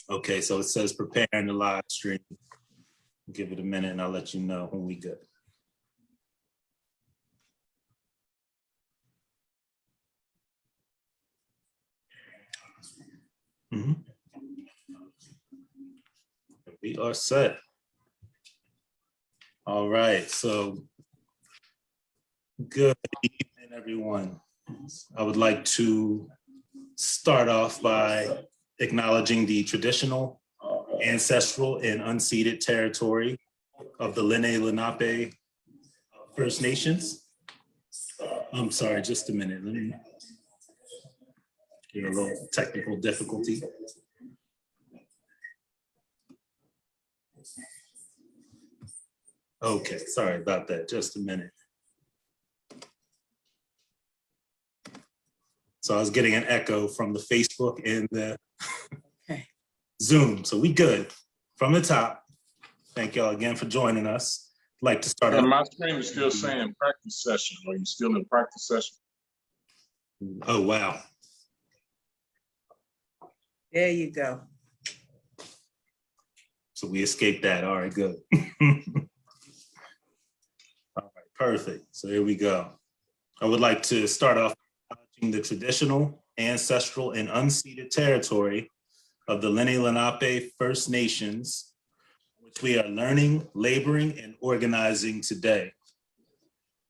Okay, so it says preparing the live stream. Give it a minute and I'll let you know when we good. We are set. All right, so good evening, everyone. I would like to start off by acknowledging the traditional, ancestral, and unceded territory of the Lenape First Nations. I'm sorry, just a minute. Let me get a little technical difficulty. Okay, sorry about that, just a minute. So I was getting an echo from the Facebook and the Zoom, so we good. From the top, thank y'all again for joining us. I'd like to start off. My screen is still saying practice session. Are you still in practice session? Oh, wow. There you go. So we escaped that, all right, good. All right, perfect, so here we go. I would like to start off acknowledging the traditional, ancestral, and unceded territory of the Lenape First Nations, which we are learning, laboring, and organizing today.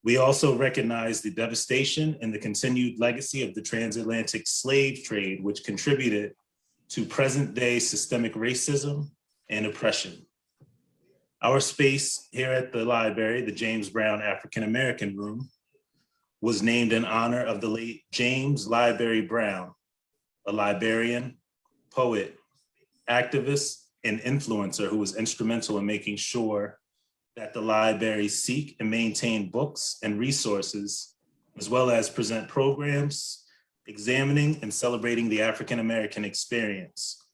We also recognize the devastation and the continued legacy of the transatlantic slave trade, which contributed to present-day systemic racism and oppression. Our space here at the library, the James Brown African American Room, was named in honor of the late James Library Brown, a librarian, poet, activist, and influencer who was instrumental in making sure that the library seek and maintain books and resources, as well as present programs examining and celebrating the African American experience.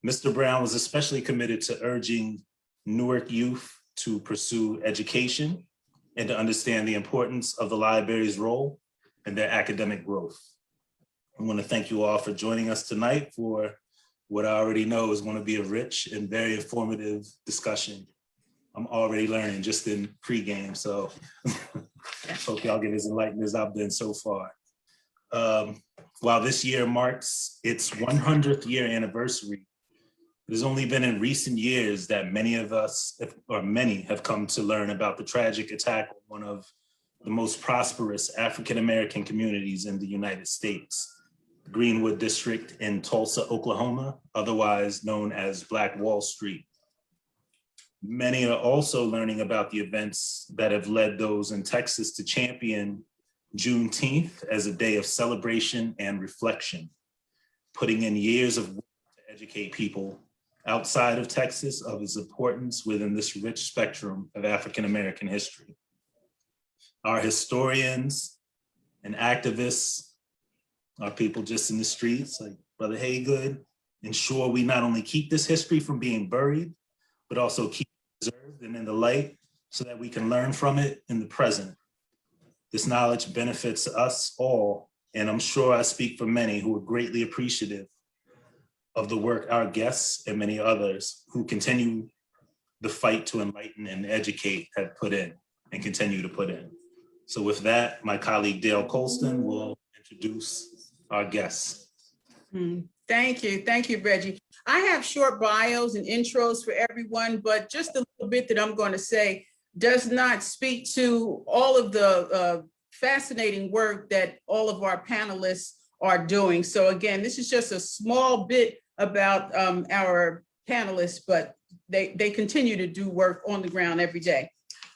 Mr. Brown was especially committed to urging Newark youth to pursue education and to understand the importance of the library's role in their academic growth. I want to thank you all for joining us tonight for what I already know is going to be a rich and very informative discussion. I'm already learning just in pregame, so hope y'all get as enlightened as I've been so far. While this year marks its 100th year anniversary, it has only been in recent years that many of us, or many, have come to learn about the tragic attack on one of the most prosperous African-American communities in the United States, the Greenwood District in Tulsa, Oklahoma, otherwise known as Black Wall Street. Many are also learning about the events that have led those in Texas to champion Juneteenth as a day of celebration and reflection, putting in years of work to educate people outside of Texas of its importance within this rich spectrum of African-American history. Our historians and activists, our people just in the streets, like Brother Haygood, ensure we not only keep this history from being buried, but also keep it preserved and in the light so that we can learn from it in the present. This knowledge benefits us all, and I'm sure I speak for many who are greatly appreciative of the work our guests and many others who continue the fight to enlighten and educate have put in and continue to put in. So with that, my colleague Dale Colston will introduce our guests. Thank you, Reggie. I have short bios and intros for everyone, but just a little bit that I'm going to say does not speak to all of the fascinating work that all of our panelists are doing. So again, this is just a small bit about our panelists, but they continue to do work on the ground every day.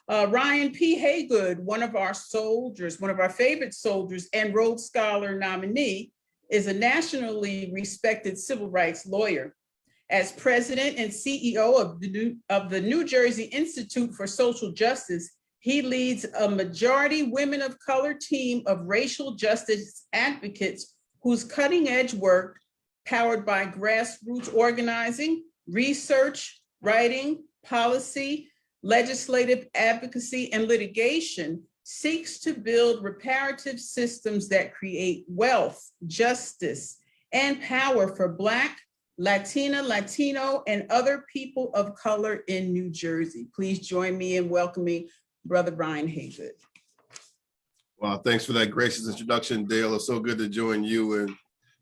Ryan P. Haygood, one of our soldiers, one of our favorite soldiers and Rhodes Scholar nominee, is a nationally respected civil rights lawyer. As president and CEO of the New Jersey Institute for Social Justice, he leads a majority women of color team of racial justice advocates whose cutting edge work, powered by grassroots organizing, research, writing, policy, legislative advocacy, and litigation, seeks to build reparative systems that create wealth, justice, and power for Black, Latina, Latino, and other people of color in New Jersey. Please join me in welcoming Brother Brian Haygood. Well, thanks for that gracious introduction, Dale. It's so good to join you and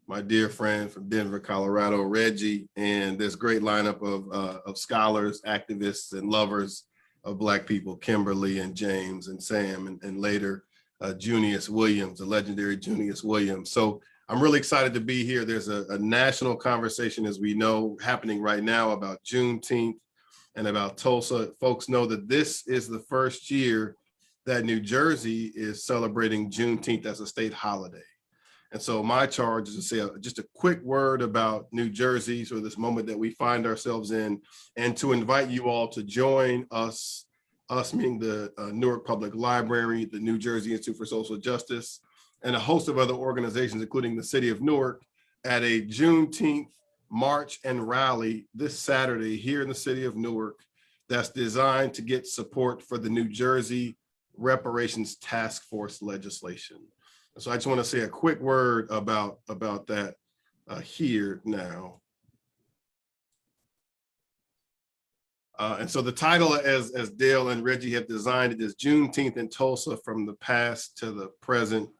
my dear friend from Denver, Colorado, Reggie, and this great lineup of scholars, activists, and lovers of Black people, Kimberly and James and Sam, and later Junius Williams, the legendary Junius Williams. So I'm really excited to be here. There's a national conversation, as we know, happening right now about Juneteenth and about Tulsa. Folks know that this is the first year that New Jersey is celebrating Juneteenth as a state holiday. And so my charge is to say just a quick word about New Jersey, so this moment that we find ourselves in, and to invite you all to join us meaning the Newark Public Library, the New Jersey Institute for Social Justice, and a host of other organizations, including the city of Newark, at a Juneteenth march and rally this Saturday here in the city of Newark that's designed to get support for the New Jersey Reparations Task Force legislation. So I just want to say a quick word about that here now. And so the title, as Dale and Reggie have designed it, is Juneteenth in Tulsa from the Past to the Present,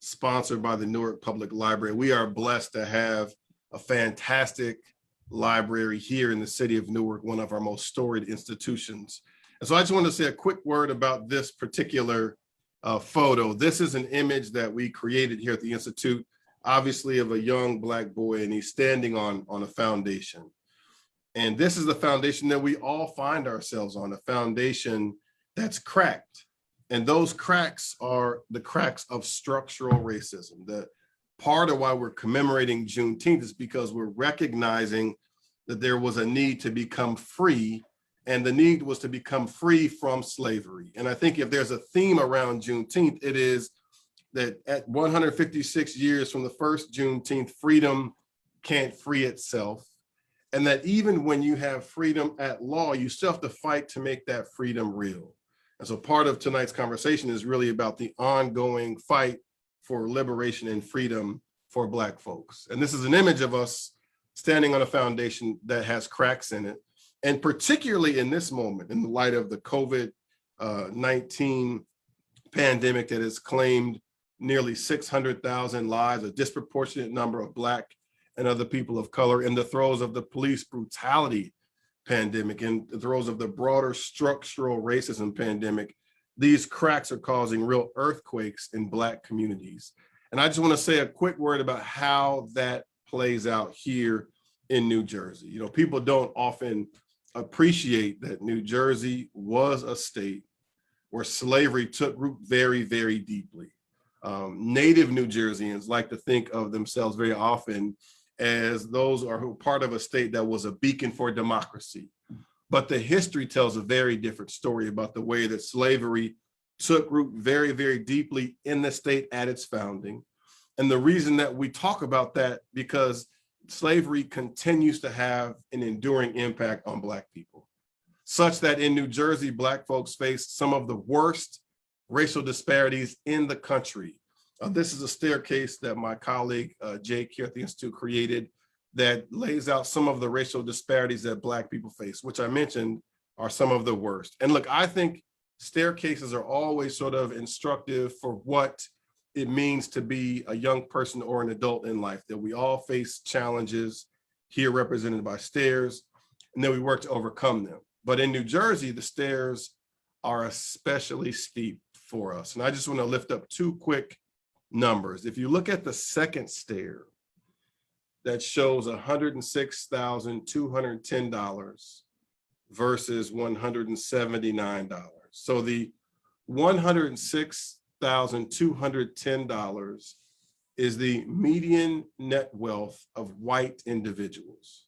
sponsored by the Newark Public Library. We are blessed to have a fantastic library here in the city of Newark, one of our most storied institutions. And so I just want to say a quick word about this particular photo. This is an image that we created here at the Institute, obviously of a young Black boy, and he's standing on a foundation. And this is the foundation that we all find ourselves on, a foundation that's cracked. And those cracks are the cracks of structural racism. That part of why we're commemorating Juneteenth is because we're recognizing that there was a need to become free, and the need was to become free from slavery. And I think if there's a theme around Juneteenth, it is that at 156 years from the first Juneteenth, freedom can't free itself. And that even when you have freedom at law, you still have to fight to make that freedom real. And so part of tonight's conversation is really about the ongoing fight for liberation and freedom for Black folks. And this is an image of us standing on a foundation that has cracks in it. And particularly in this moment, in the light of the COVID-19 pandemic that has claimed nearly 600,000 lives, a disproportionate number of Black and other people of color, in the throes of the police brutality pandemic, in the throes of the broader structural racism pandemic, these cracks are causing real earthquakes in Black communities. And I just want to say a quick word about how that plays out here in New Jersey. You know, people don't often appreciate that New Jersey was a state where slavery took root very, very deeply. Native New Jerseyans like to think of themselves very often as those who are part of a state that was a beacon for democracy. But the history tells a very different story about the way that slavery took root very, very deeply in the state at its founding. And the reason that we talk about that, because slavery continues to have an enduring impact on Black people, such that in New Jersey, Black folks face some of the worst racial disparities in the country. This is a staircase that my colleague, Jake here at the Institute, created that lays out some of the racial disparities that Black people face, which I mentioned are some of the worst. And look, I think staircases are always sort of instructive for what it means to be a young person or an adult in life, that we all face challenges here represented by stairs, and then we work to overcome them. But in New Jersey, the stairs are especially steep for us. And I just want to lift up two quick numbers. If you look at the second stair, that shows $106,210 versus $179. So the $106,210 is the median net wealth of white individuals.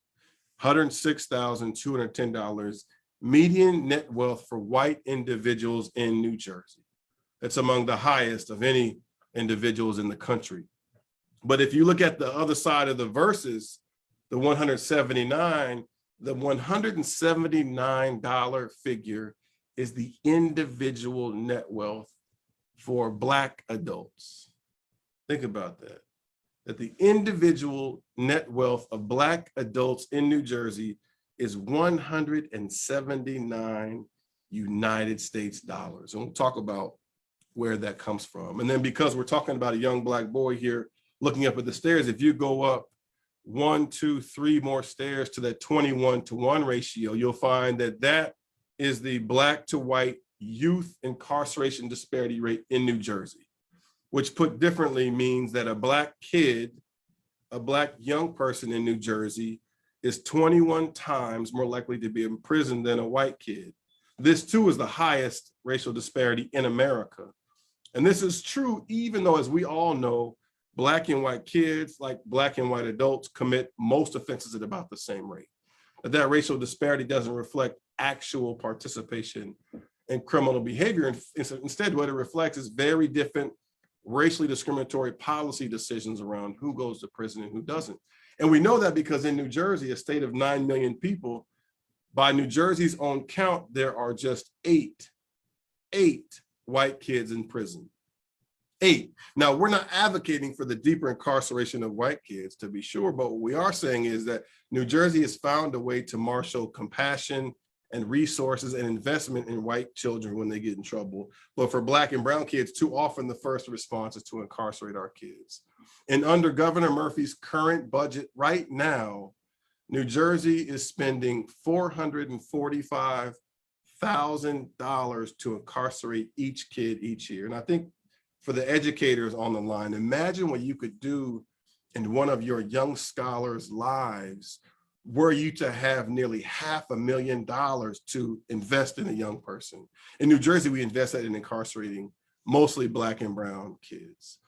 $106,210 median net wealth for white individuals in New Jersey. It's among the highest of any individuals in the country. But if you look at the other side of the verses, the 179, the $179 figure is the individual net wealth for Black adults. Think about that. that the individual net wealth of Black adults in New Jersey is 179 United States dollars. And we'll talk about where that comes from. And then because we're talking about a young Black boy here looking up at the stairs, if you go up 1, 2, 3 more stairs to that 21-to-1 ratio, you'll find that that is the Black to white youth incarceration disparity rate in New Jersey, which put differently means that a Black kid, a Black young person in New Jersey is 21 times more likely to be in prison than a white kid. This too is the highest racial disparity in America. And this is true even though, as we all know, Black and white kids, like Black and white adults, commit most offenses at about the same rate. But that racial disparity doesn't reflect actual participation in criminal behavior. Instead, what it reflects is very different racially discriminatory policy decisions around who goes to prison and who doesn't. And we know that because in New Jersey, a state of 9 million people, by New Jersey's own count, there are just eight white kids in prison. 8. Now, we're not advocating for the deeper incarceration of white kids, to be sure, but what we are saying is that New Jersey has found a way to marshal compassion and resources and investment in white children when they get in trouble. But for Black and brown kids, too often the first response is to incarcerate our kids. And under Governor Murphy's current budget right now, New Jersey is spending $445,000 to incarcerate each kid each year. And I think for the educators on the line, imagine what you could do in one of your young scholars' lives were you to have nearly $500,000 to invest in a young person. In New Jersey, we invest that in incarcerating mostly Black and brown kids.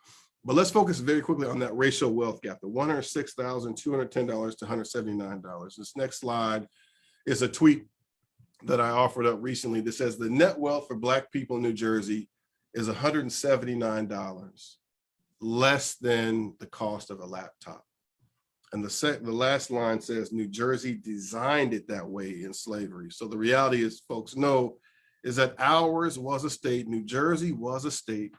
But let's focus very quickly on that racial wealth gap, the $106,210 to $179. This next slide is a tweet that I offered up recently that says the net wealth for Black people in New Jersey is $179, less than the cost of a laptop. And the last line says New Jersey designed it that way in slavery. So the reality is, folks know, is that ours was a state, New Jersey was a state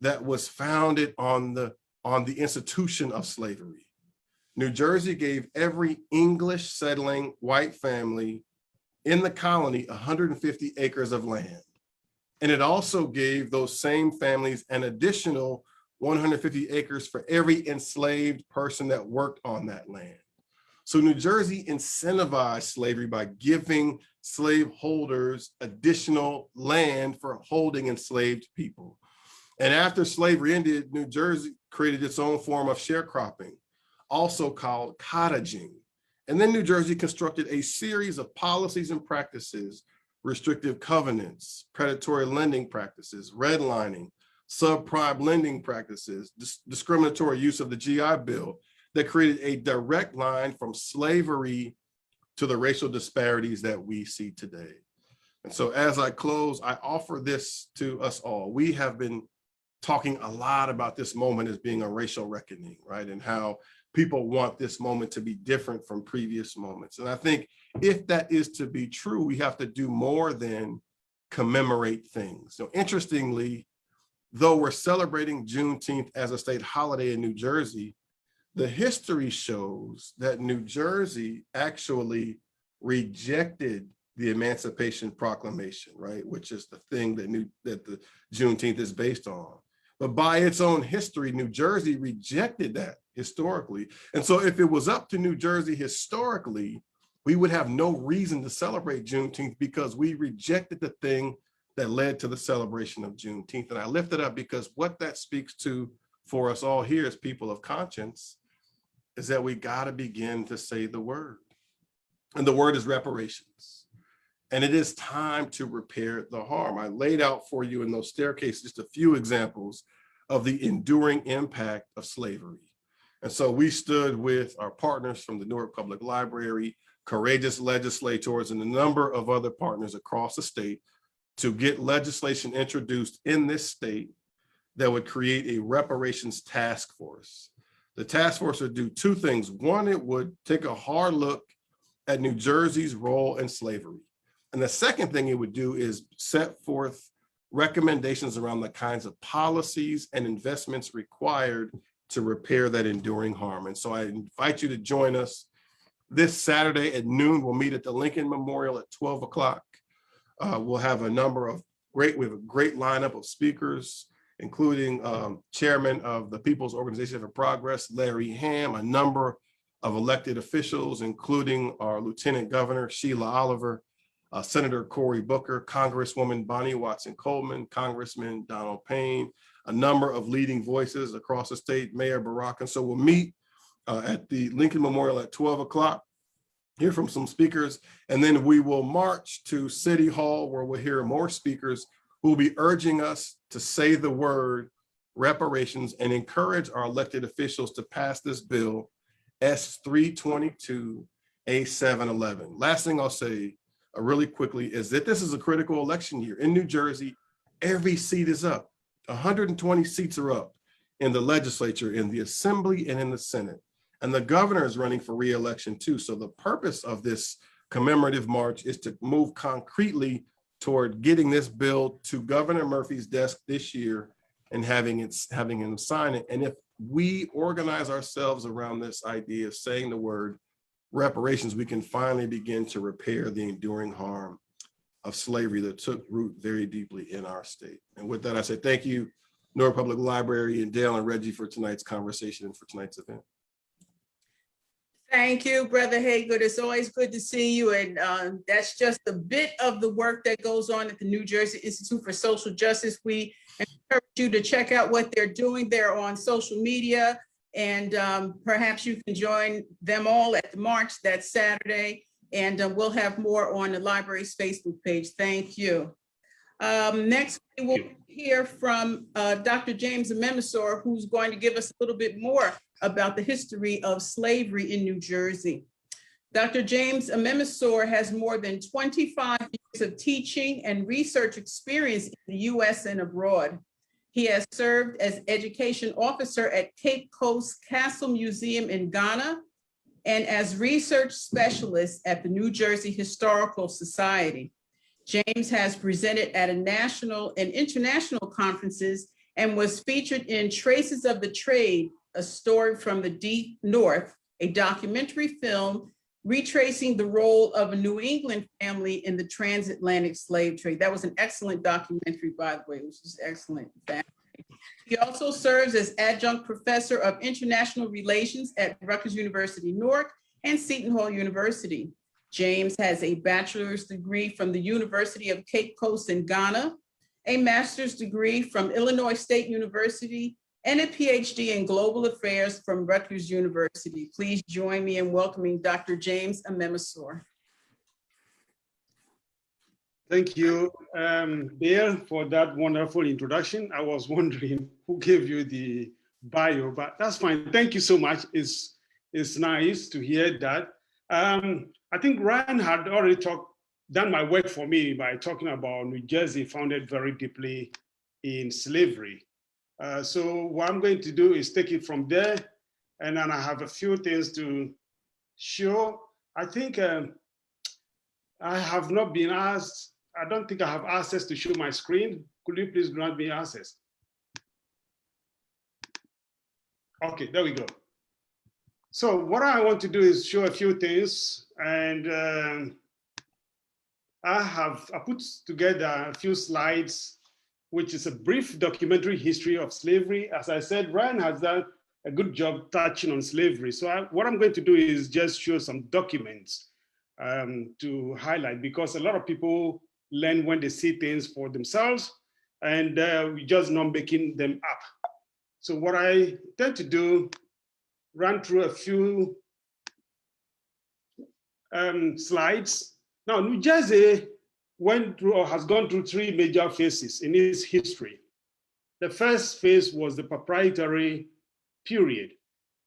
that was founded on the institution of slavery. New Jersey gave every English settling white family in the colony 150 acres of land. And it also gave those same families an additional 150 acres for every enslaved person that worked on that land. So New Jersey incentivized slavery by giving slaveholders additional land for holding enslaved people. And after slavery ended, New Jersey created its own form of sharecropping, also called cottaging. And then New Jersey constructed a series of policies and practices, restrictive covenants, predatory lending practices, redlining, subprime lending practices, discriminatory use of the GI Bill that created a direct line from slavery to the racial disparities that we see today. And so as I close, I offer this to us all. We have been talking a lot about this moment as being a racial reckoning, right? And how people want this moment to be different from previous moments. And I think if that is to be true, we have to do more than commemorate things. So interestingly, though we're celebrating Juneteenth as a state holiday in New Jersey, the history shows that New Jersey actually rejected the Emancipation Proclamation, right? Which is the thing that the Juneteenth is based on. But by its own history, New Jersey rejected that historically. And so if it was up to New Jersey historically, we would have no reason to celebrate Juneteenth because we rejected the thing that led to the celebration of Juneteenth. And I lift it up because what that speaks to for us all here as people of conscience is that we gotta begin to say the word. And the word is reparations. And it is time to repair the harm. I laid out for you in those staircases just a few examples of the enduring impact of slavery. And so we stood with our partners from the Newark Public Library, courageous legislators, and a number of other partners across the state to get legislation introduced in this state that would create a reparations task force. The task force would do two things. One, it would take a hard look at New Jersey's role in slavery. And the second thing it would do is set forth recommendations around the kinds of policies and investments required to repair that enduring harm. And so I invite you to join us this Saturday at noon. We'll meet at the Lincoln Memorial at 12 o'clock. We'll have we have a great lineup of speakers, including Chairman of the People's Organization for Progress, Larry Ham, a number of elected officials, including our Lieutenant Governor, Sheila Oliver, Senator Cory Booker, Congresswoman Bonnie Watson Coleman, Congressman Donald Payne, a number of leading voices across the state, Mayor Barack. And so we'll meet at the Lincoln Memorial at 12 o'clock, hear from some speakers, and then we will march to City Hall, where we'll hear more speakers who will be urging us to say the word reparations and encourage our elected officials to pass this bill, S322 A711. Last thing I'll say really quickly is that this is a critical election year. In New Jersey, every seat is up. 120 seats are up in the legislature, in the assembly, and in the Senate. And the governor is running for re-election too. So the purpose of this commemorative march is to move concretely toward getting this bill to Governor Murphy's desk this year and having him sign it. And if we organize ourselves around this idea of saying the word reparations, we can finally begin to repair the enduring harm of slavery that took root very deeply in our state. And with that, I say thank you, Newark Public Library, and Dale and Reggie, for tonight's conversation and for tonight's event. Thank you, Brother Haygood. It's always good to see you. And that's just a bit of the work that goes on at the New Jersey Institute for Social Justice. We encourage you to check out what they're doing. They're on social media, and perhaps you can join them all at the march that Saturday. And we'll have more on the library's Facebook page. Thank you. Next, we will hear from Dr. James Amemasor, who's going to give us a little bit more about the history of slavery in New Jersey. Dr. James Amemasor has more than 25 years of teaching and research experience in the US and abroad. He has served as education officer at Cape Coast Castle Museum in Ghana and as research specialist at the New Jersey Historical Society. James has presented at national and international conferences and was featured in Traces of the Trade, a story from the Deep North, a documentary film retracing the role of a New England family in the transatlantic slave trade. That was an excellent documentary, by the way. It was just excellent. He also serves as adjunct professor of international relations at Rutgers University, Newark, and Seton Hall University. James has a bachelor's degree from the University of Cape Coast in Ghana, a master's degree from Illinois State University, and a Ph.D. in global affairs from Rutgers University. Please join me in welcoming Dr. James Amemasor. Thank you, Dale, for that wonderful introduction. I was wondering who gave you the bio, but that's fine. Thank you so much. It's nice to hear that. I think Ryan had already done my work for me by talking about New Jersey, founded very deeply in slavery. So what I'm going to do is take it from there, and then I have a few things to show. I think I have not been asked, I don't think I have access to show my screen. Could you please grant me access? Okay, there we go. So what I want to do is show a few things, and I put together a few slides, which is a brief documentary history of slavery. As I said, Ryan has done a good job touching on slavery. So what I'm going to do is just show some documents to highlight, because a lot of people learn when they see things for themselves, and we just not making them up. So what I tend to do, run through a few slides. Now, New Jersey went through or has gone through three major phases in its history. The first phase was the proprietary period,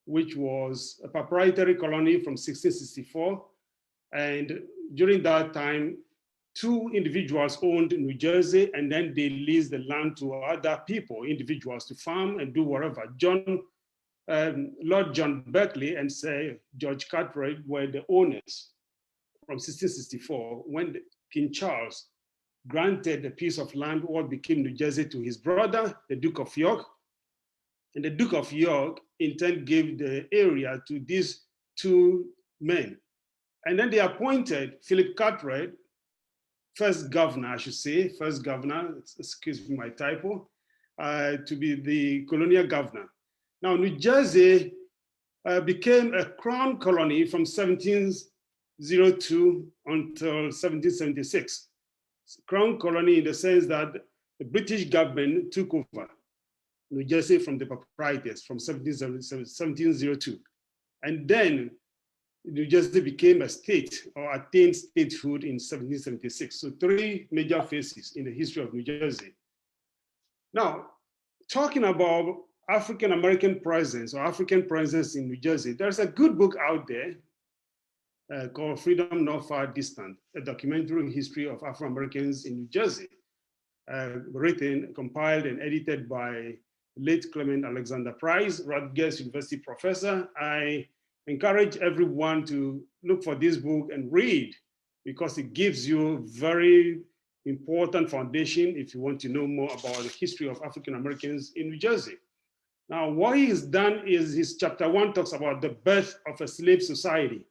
which was a proprietary colony from 1664. And during that time, two individuals owned New Jersey, and then they leased the land to other people, individuals, to farm and do whatever. Lord John Berkeley and George Cartwright were the owners from 1664 when King Charles granted a piece of land, what became New Jersey, to his brother, the Duke of York. And the Duke of York in turn gave the area to these two men. And then they appointed Philip Cartwright, first governor, I should say, first governor, excuse me my typo, to be the colonial governor. Now, New Jersey became a crown colony from 1702 until 1776. Crown colony in the sense that the British government took over New Jersey from the proprietors from 1702. And then New Jersey became a state or attained statehood in 1776. So 3 major phases in the history of New Jersey. Now, talking about African-American presence or African presence in New Jersey, there's a good book out there called Freedom Not Far Distant, a documentary history of Afro-Americans in New Jersey, written, compiled, and edited by late Clement Alexander Price, Rutgers University professor. I encourage everyone to look for this book and read, because it gives you very important foundation if you want to know more about the history of African Americans in New Jersey. Now, what he has done is his chapter 1 talks about the birth of a slave society.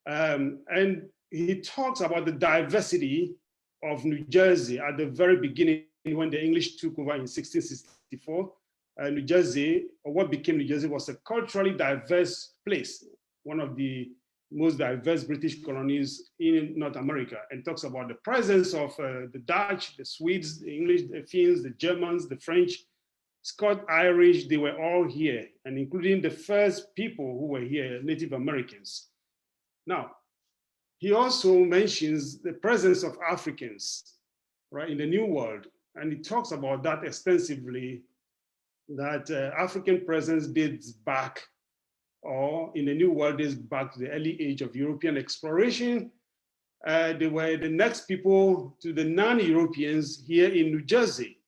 And he talks about the diversity of New Jersey at the very beginning when the English took over in 1664. New Jersey, or what became New Jersey, was a culturally diverse place, one of the most diverse British colonies in North America, and talks about the presence of the Dutch, the Swedes, the English, the Finns, the Germans, the French, Scott, Irish. They were all here, and including the first people who were here, Native Americans. Now, he also mentions the presence of Africans, right, in the New World, and he talks about that extensively, that African presence dates back, or in the New World dates back to the early age of European exploration. They were the next people to the non-Europeans here in New Jersey.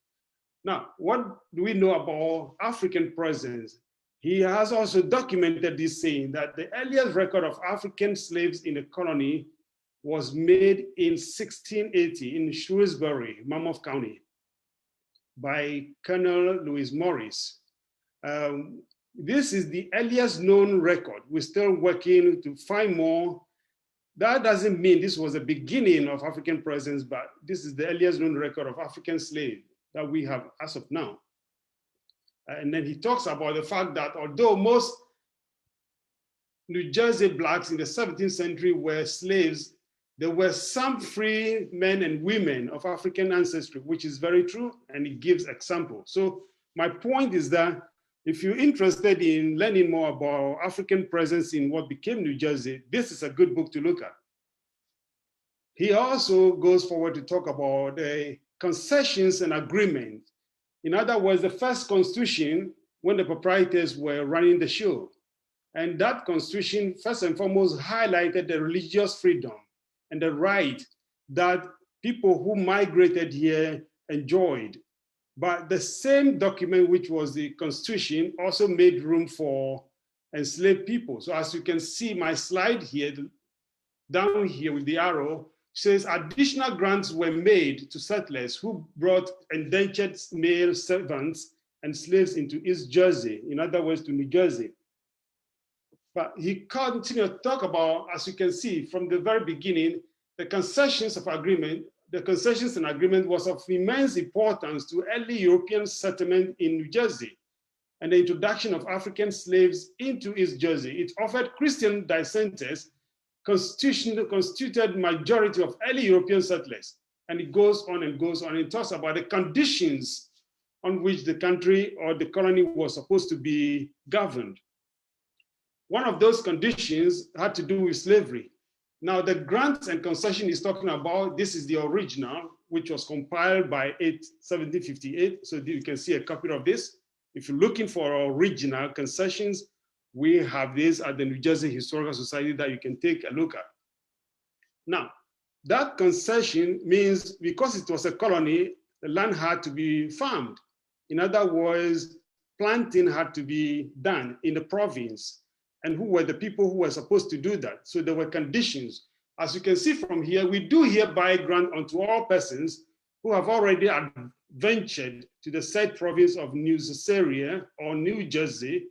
Now, what do we know about African presence? He has also documented this, saying that the earliest record of African slaves in the colony was made in 1680 in Shrewsbury, Monmouth County, by Colonel Louis Morris. This is the earliest known record. We're still working to find more. That doesn't mean this was the beginning of African presence, but this is the earliest known record of African slave that we have as of now. And then he talks about the fact that although most New Jersey blacks in the 17th century were slaves, there were some free men and women of African ancestry, which is very true, and it gives examples. So my point is that if you're interested in learning more about African presence in what became New Jersey, this is a good book to look at. He also goes forward to talk about the concessions and agreements. In other words, the first constitution, when the proprietors were running the show. And that constitution, first and foremost, highlighted the religious freedom and the right that people who migrated here enjoyed. But the same document, which was the Constitution, also made room for enslaved people. So as you can see, my slide here, down here with the arrow, says additional grants were made to settlers who brought indentured male servants and slaves into East Jersey, in other words, to New Jersey. But he continued to talk about, as you can see, from the very beginning, the concessions and agreement was of immense importance to early European settlement in New Jersey and the introduction of African slaves into East Jersey. It offered Christian dissenters constituted majority of early European settlers. And it goes on and goes on. It talks about the conditions on which the country or the colony was supposed to be governed. One of those conditions had to do with slavery. Now, the grants and concession he's talking about, this is the original, which was compiled by 1758. So you can see a copy of this. If you're looking for original concessions, we have this at the New Jersey Historical Society that you can take a look at. Now, that concession means because it was a colony, the land had to be farmed. In other words, planting had to be done in the province. And who were the people who were supposed to do that? So there were conditions. As you can see from here, we do hereby grant unto all persons who have already ventured to the said province of New Caesarea or New Jersey,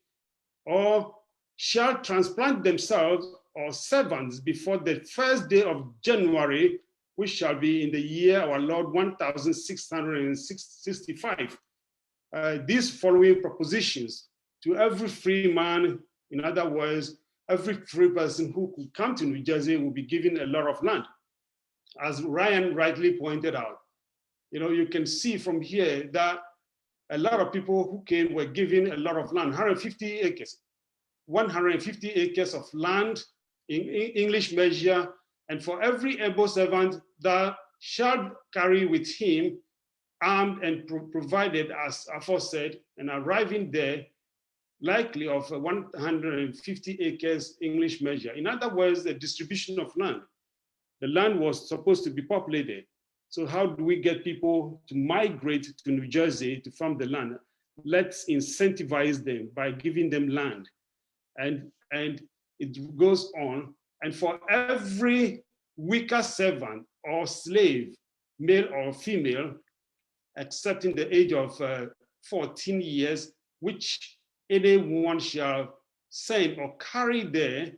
or shall transplant themselves or servants before the first day of January, which shall be in the year our Lord 1665. These following propositions to every free man, in other words, every free person who could come to New Jersey will be given a lot of land. As Ryan rightly pointed out, you can see from here that a lot of people who came were given a lot of land, 150 acres of land in English measure, and for every able servant that shall carry with him armed and provided as aforesaid, and arriving there, likely of 150 acres English measure. In other words, the distribution of land. The land was supposed to be populated. So how do we get people to migrate to New Jersey to farm the land? Let's incentivize them by giving them land. And it goes on. And for every weaker servant or slave, male or female, excepting the age of 14 years, which anyone shall send or carry there,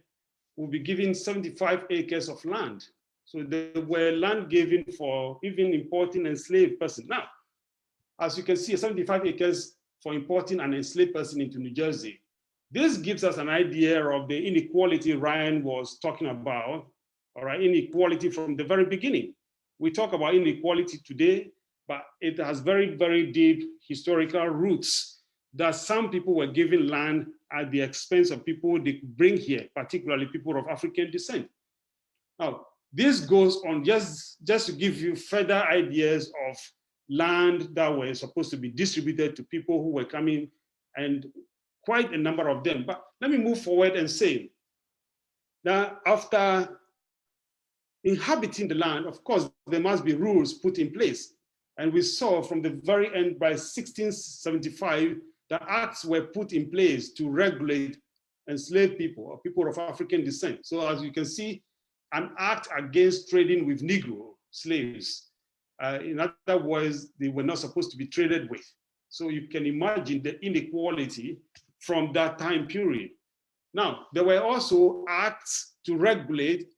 will be given 75 acres of land. So there were land given for even importing an enslaved person. Now, as you can see, 75 acres for importing an enslaved person into New Jersey. This gives us an idea of the inequality Ryan was talking about, all right, inequality from the very beginning. We talk about inequality today, but it has very, very deep historical roots that some people were given land at the expense of people they could bring here, particularly people of African descent. Now, this goes on just to give you further ideas of land that were supposed to be distributed to people who were coming, and quite a number of them. But let me move forward and say that after inhabiting the land, of course, there must be rules put in place. And we saw from the very end, by 1675, the acts were put in place to regulate enslaved people or people of African descent. So as you can see, an act against trading with Negro slaves. In other words, they were not supposed to be traded with. So you can imagine the inequality from that time period. Now, there were also acts to regulate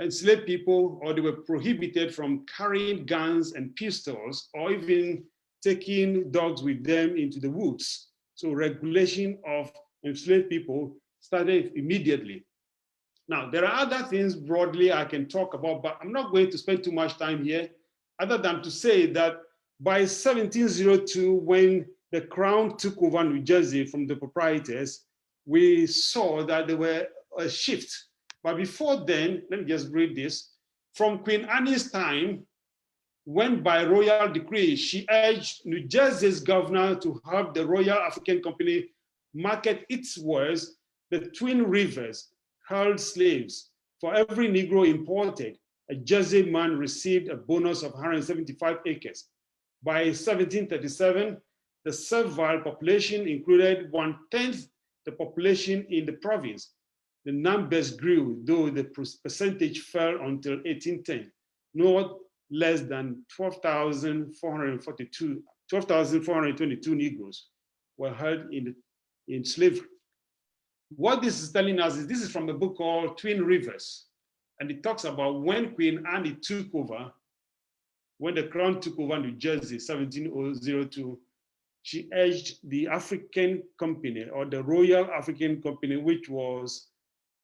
enslaved people, or they were prohibited from carrying guns and pistols, or even taking dogs with them into the woods. So regulation of enslaved people started immediately. Now, there are other things broadly I can talk about, but I'm not going to spend too much time here, other than to say that by 1702, when the Crown took over New Jersey from the proprietors, we saw that there were a shift. But before then, let me just read this. From Queen Anne's time, when by royal decree, she urged New Jersey's governor to help the Royal African Company market its wares, the Twin Rivers held slaves. For every Negro imported, a Jersey man received a bonus of 175 acres. By 1737, the servile population included 1/10 the population in the province. The numbers grew, though the percentage fell until 1810. Not less than 12,422 Negroes were held in slavery. What this is telling us is, this is from a book called Twin Rivers, and it talks about when Queen Anne took over, when the Crown took over New Jersey, 1702, she urged the African Company, or the Royal African Company, which was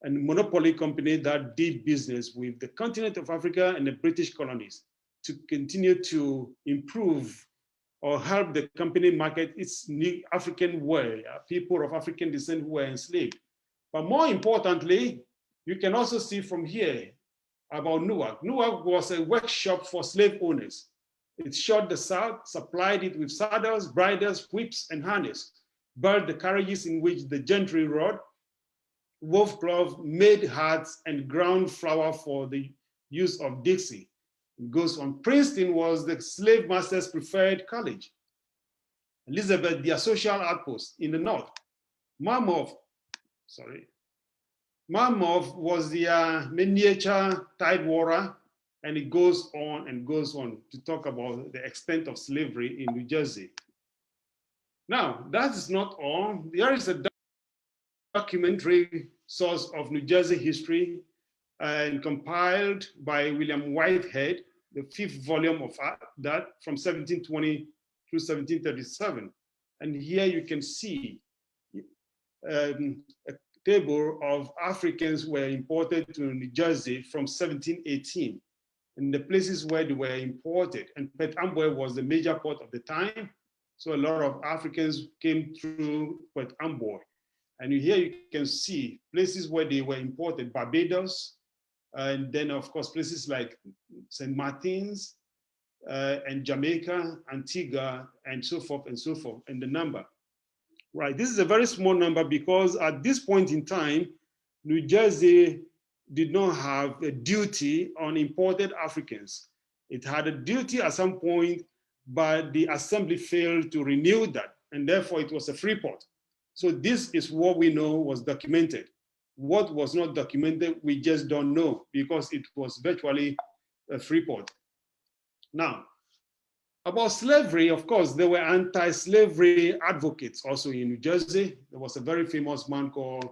a monopoly company that did business with the continent of Africa and the British colonies, to continue to improve or help the company market its new African way, people of African descent who were enslaved. But more importantly, you can also see from here about Newark. Newark was a workshop for slave owners. It shot the South, supplied it with saddles, bridles, whips, and harness, built the carriages in which the gentry rode, wove cloth, made hats, and ground flour for the use of Dixie. It goes on. Princeton was the slave master's preferred college. Elizabeth, their social outpost in the north. Mammoth was the miniature tidewater And it goes on and goes on to talk about the extent of slavery in New Jersey. Now, that is not all. There is a documentary source of New Jersey history and compiled by William Whitehead, the 5th volume of that from 1720 through 1737. And here you can see a table of Africans who were imported to New Jersey from 1718 and the places where they were imported. And Port Amboy was the major port of the time. So a lot of Africans came through Port Amboy. And here you can see places where they were imported, Barbados, and then of course places like St. Martin's and Jamaica, Antigua, and so forth, and the number. Right, this is a very small number because at this point in time, New Jersey did not have a duty on imported Africans. It had a duty at some point, but the assembly failed to renew that, and therefore it was a free port. So this is what we know was documented. What was not documented, we just don't know because it was virtually a free port. Now, about slavery, of course, there were anti-slavery advocates also in New Jersey. There was a very famous man called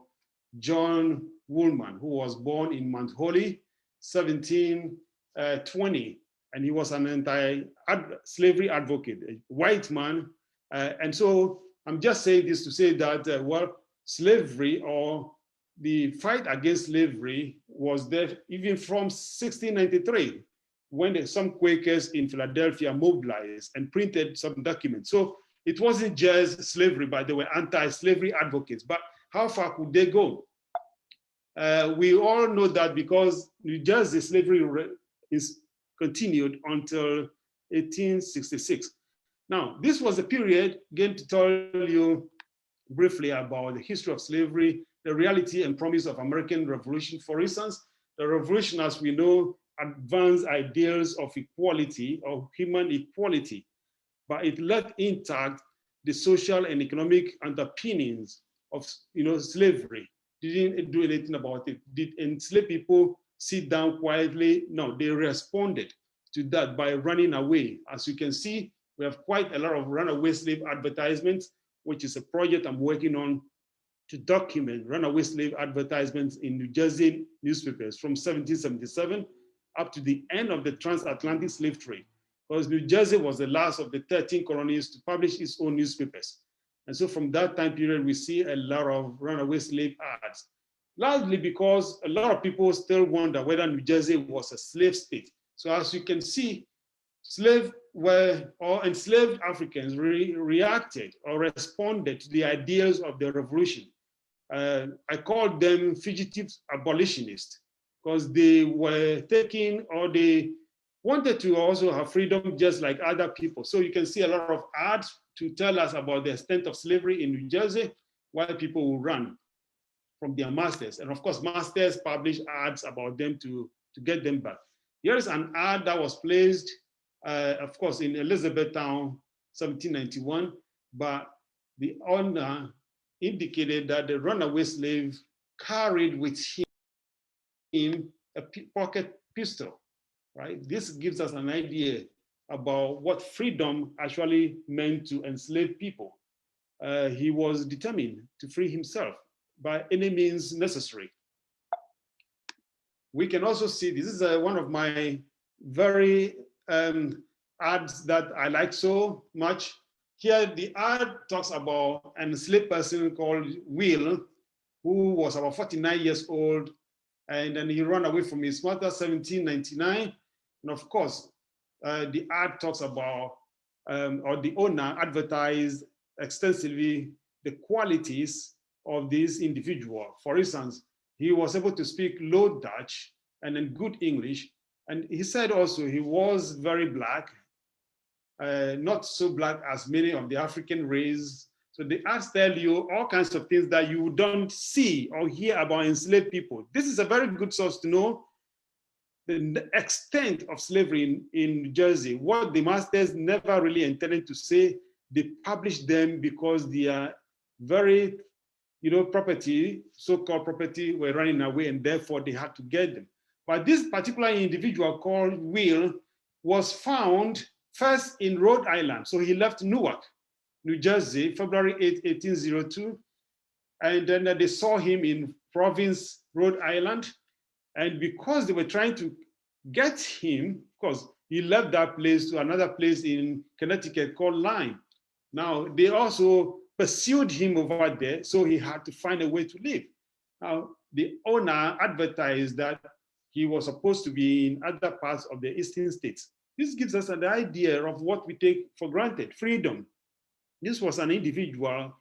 John Woolman, who was born in Mount Holly, 1720, and he was an anti-slavery advocate, a white man. And so I'm just saying this to say that, well, slavery or the fight against slavery was there even from 1693, when some Quakers in Philadelphia mobilized and printed some documents. So it wasn't just slavery, but they were anti-slavery advocates. But how far could they go? We all know that because New Jersey slavery is continued until 1866. Now, this was a period, again, to tell you briefly about the history of slavery, the reality and promise of American Revolution. For instance, the Revolution, as we know, advanced ideals of equality, of human equality, but it left intact the social and economic underpinnings of slavery. Didn't do anything about it. Did enslaved people sit down quietly? No, they responded to that by running away. As you can see, we have quite a lot of runaway slave advertisements, which is a project I'm working on to document runaway slave advertisements in New Jersey newspapers from 1777 up to the end of the transatlantic slave trade, because New Jersey was the last of the 13 colonies to publish its own newspapers. And so from that time period, we see a lot of runaway slave ads, largely because a lot of people still wonder whether New Jersey was a slave state. So as you can see, enslaved Africans reacted or responded to the ideals of the revolution. I called them fugitive abolitionists because they were taking, or they wanted to also have freedom just like other people. So you can see a lot of ads to tell us about the extent of slavery in New Jersey, while people will run from their masters. And of course, masters publish ads about them to get them back. Here's an ad that was placed, of course, in Elizabethtown, 1791, but the owner indicated that the runaway slave carried with him a pocket pistol, right? This gives us an idea about what freedom actually meant to enslaved people. He was determined to free himself by any means necessary. We can also see, this is one of my very ads that I like so much. Here, the ad talks about an enslaved person called Will, who was about 49 years old, and then he ran away from his mother, 1799. And of course, the ad talks about, or the owner advertised extensively the qualities of this individual. For instance, he was able to speak Low Dutch and then good English. And he said also he was very black, not so black as many of the African race. So the ads tell you all kinds of things that you don't see or hear about enslaved people. This is a very good source to know the extent of slavery in New Jersey. What the masters never really intended to say, they published them because they are very, property, so-called property, were running away, and therefore they had to get them. But this particular individual called Will was found first in Rhode Island. So he left Newark, New Jersey, February 8, 1802. And then they saw him in Providence, Rhode Island. And because they were trying to get him, because he left that place to another place in Connecticut called Lyme. Now, they also pursued him over there, so he had to find a way to live. Now, the owner advertised that he was supposed to be in other parts of the eastern states. This gives us an idea of what we take for granted, freedom. This was an individual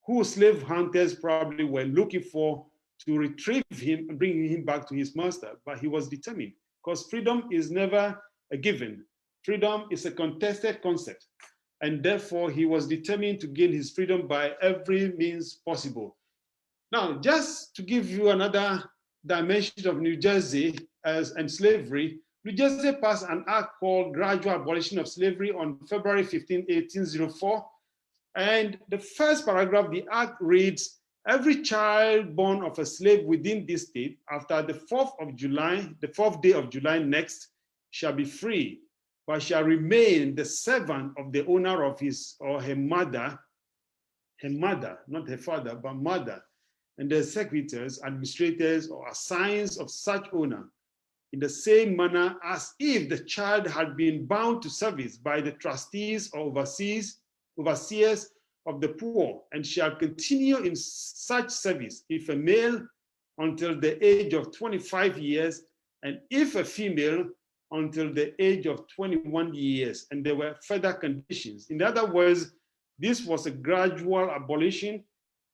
who slave hunters probably were looking for to retrieve him and bring him back to his master, but he was determined, because freedom is never a given. Freedom is a contested concept, and therefore he was determined to gain his freedom by every means possible. Now, just to give you another dimension of New Jersey and slavery, New Jersey passed an act called Gradual Abolition of Slavery on February 15, 1804. And the first paragraph of the act reads, every child born of a slave within this state after the 4th of July, the 4th day of July next, shall be free, but shall remain the servant of the owner of his or her mother, not her father, but mother, and their secretaries, administrators, or assigns of such owner, in the same manner as if the child had been bound to service by the trustees or overseers of the poor, and shall continue in such service, if a male, until the age of 25 years, and if a female, until the age of 21 years. And there were further conditions. In other words, this was a gradual abolition,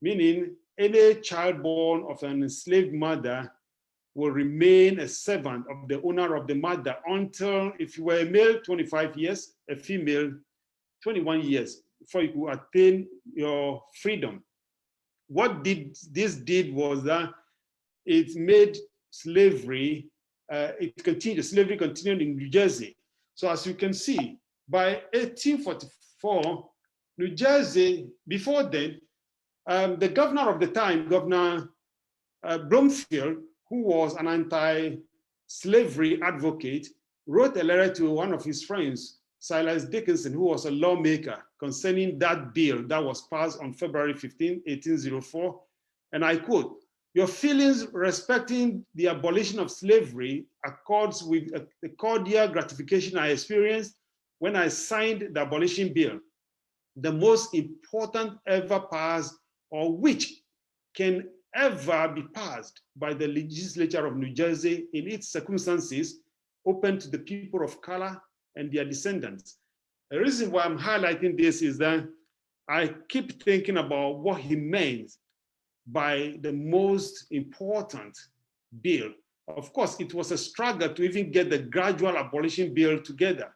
meaning any child born of an enslaved mother will remain a servant of the owner of the mother until, if you were a male, 25 years, a female, 21 years, before you could attain your freedom. What this did was that it made slavery, slavery continued in New Jersey. So as you can see, by 1844, New Jersey, before then, the governor of the time, Governor Bromfield, who was an anti-slavery advocate, wrote a letter to one of his friends, Silas Dickinson, who was a lawmaker, concerning that bill that was passed on February 15, 1804. And I quote, your feelings respecting the abolition of slavery accords with the cordial gratification I experienced when I signed the abolition bill, the most important ever passed, or which can ever be passed by the legislature of New Jersey in its circumstances, open to the people of color and their descendants. The reason why I'm highlighting this is that I keep thinking about what he meant by the most important bill. Of course, it was a struggle to even get the gradual abolition bill together.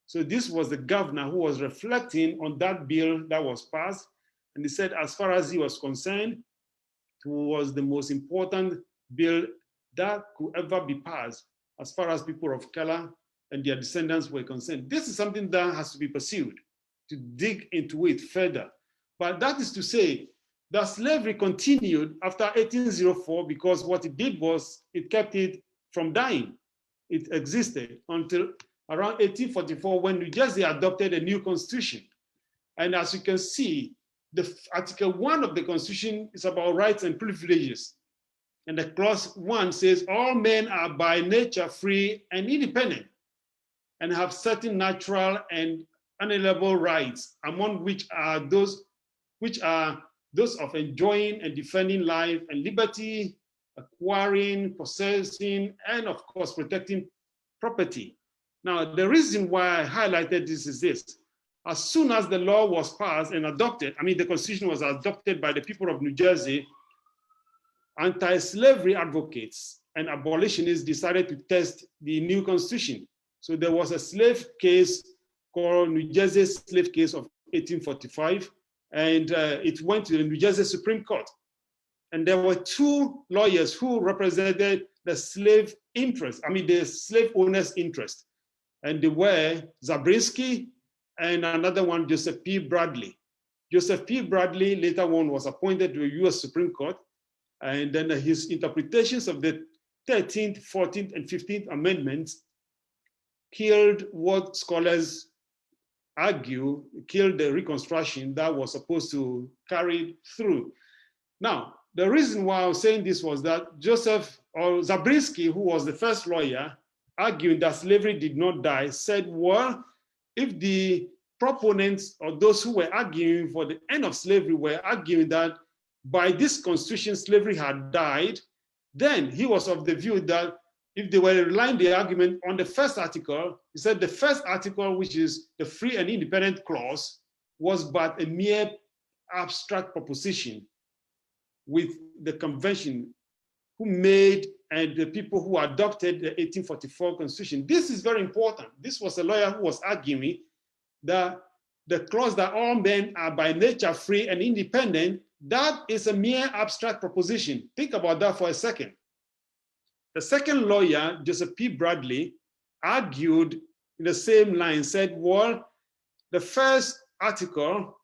So this was the governor who was reflecting on that bill that was passed. And he said, as far as he was concerned, it was the most important bill that could ever be passed as far as people of color and their descendants were concerned. This is something that has to be pursued, to dig into it further. But that is to say that slavery continued after 1804 because what it did was it kept it from dying. It existed until around 1844 when New Jersey adopted a new constitution. And as you can see, the Article 1 of the Constitution is about rights and privileges. And the clause 1 says, all men are by nature free and independent and have certain natural and unalienable rights, among which are those of enjoying and defending life and liberty, acquiring, possessing, and of course, protecting property. Now, the reason why I highlighted this is this. As soon as the law was passed and adopted, the Constitution was adopted by the people of New Jersey, anti-slavery advocates and abolitionists decided to test the new Constitution. So there was a slave case called New Jersey Slave Case of 1845, and it went to the New Jersey Supreme Court. And there were two lawyers who represented the slave interest, the slave owners' interest. And they were Zabriskie and another one, Joseph P. Bradley. Joseph P. Bradley later on was appointed to the US Supreme Court. And then his interpretations of the 13th, 14th, and 15th Amendments killed what scholars argue killed the Reconstruction that was supposed to carry through. Now, the reason why I was saying this was that Joseph or Zabriskie, who was the first lawyer, arguing that slavery did not die, said, well, if the proponents or those who were arguing for the end of slavery were arguing that by this constitution slavery had died, then he was of the view that if they were relying the argument on the first article, he said the first article, which is the free and independent clause, was but a mere abstract proposition with the convention who made and the people who adopted the 1844 constitution. This is very important. This was a lawyer who was arguing that the clause that all men are by nature free and independent, that is a mere abstract proposition. Think about that for a second. The second lawyer, Joseph P. Bradley, argued in the same line, said, well, the first article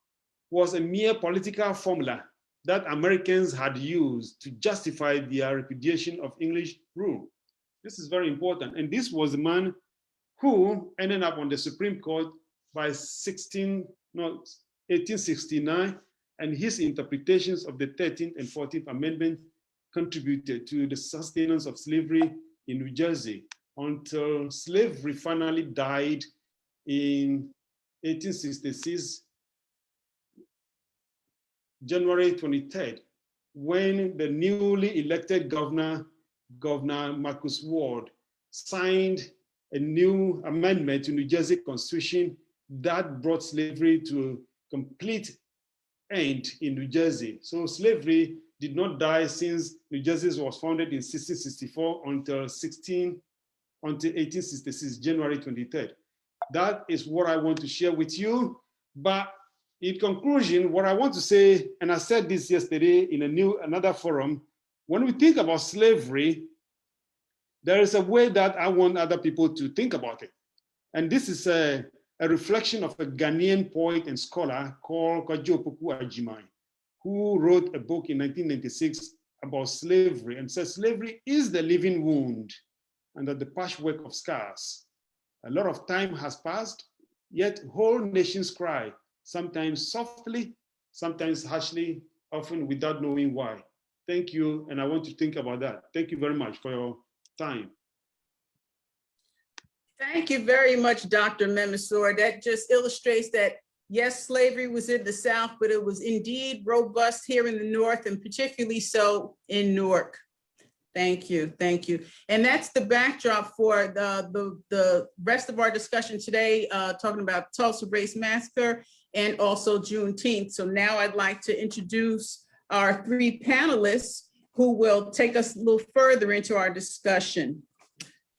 was a mere political formula that Americans had used to justify their repudiation of English rule. This is very important. And this was the man who ended up on the Supreme Court by 1869, and his interpretations of the 13th and 14th Amendment contributed to the sustenance of slavery in New Jersey until slavery finally died in 1866, January 23rd, when the newly elected Governor Marcus Ward, signed a new amendment to New Jersey Constitution that brought slavery to a complete end in New Jersey. So slavery did not die since New Jersey was founded in 1664 until 1866, January 23rd. That is what I want to share with you. But in conclusion, what I want to say, and I said this yesterday in another forum, when we think about slavery, there is a way that I want other people to think about it. And this is a reflection of a Ghanaian poet and scholar called Kwajo Opoku Agyeman, who wrote a book in 1996 about slavery and says slavery is the living wound under the patchwork of scars. A lot of time has passed, yet whole nations cry, sometimes softly, sometimes harshly, often without knowing why. Thank you, and I want to think about that. Thank you very much for your time. Thank you very much, Dr. Amemasor. That just illustrates that, yes, slavery was in the South, but it was indeed robust here in the North, and particularly so in Newark. Thank you, thank you. And that's the backdrop for the rest of our discussion today, talking about Tulsa Race Massacre and also Juneteenth. So now I'd like to introduce our three panelists who will take us a little further into our discussion.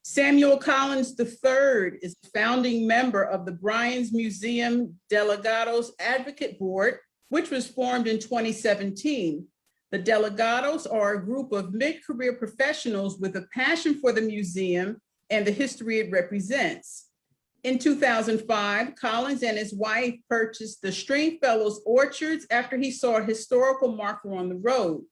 Samuel Collins III is the founding member of the Bryan's Museum Delegados Advocate Board, which was formed in 2017. The Delegados are a group of mid-career professionals with a passion for the museum and the history it represents. In 2005, Collins and his wife purchased the Stringfellows Orchards after he saw a historical marker on the road.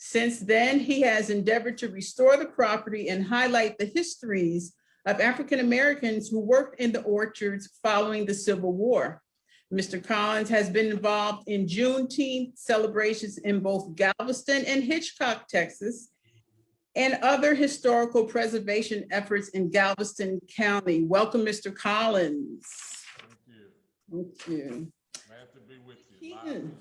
Since then, he has endeavored to restore the property and highlight the histories of African Americans who worked in the orchards following the Civil War. Mr. Collins has been involved in Juneteenth celebrations in both Galveston and Hitchcock, Texas, and other historical preservation efforts in Galveston County. Welcome, Mr. Collins. Thank you. Thank you. Glad to be with you. Keaton.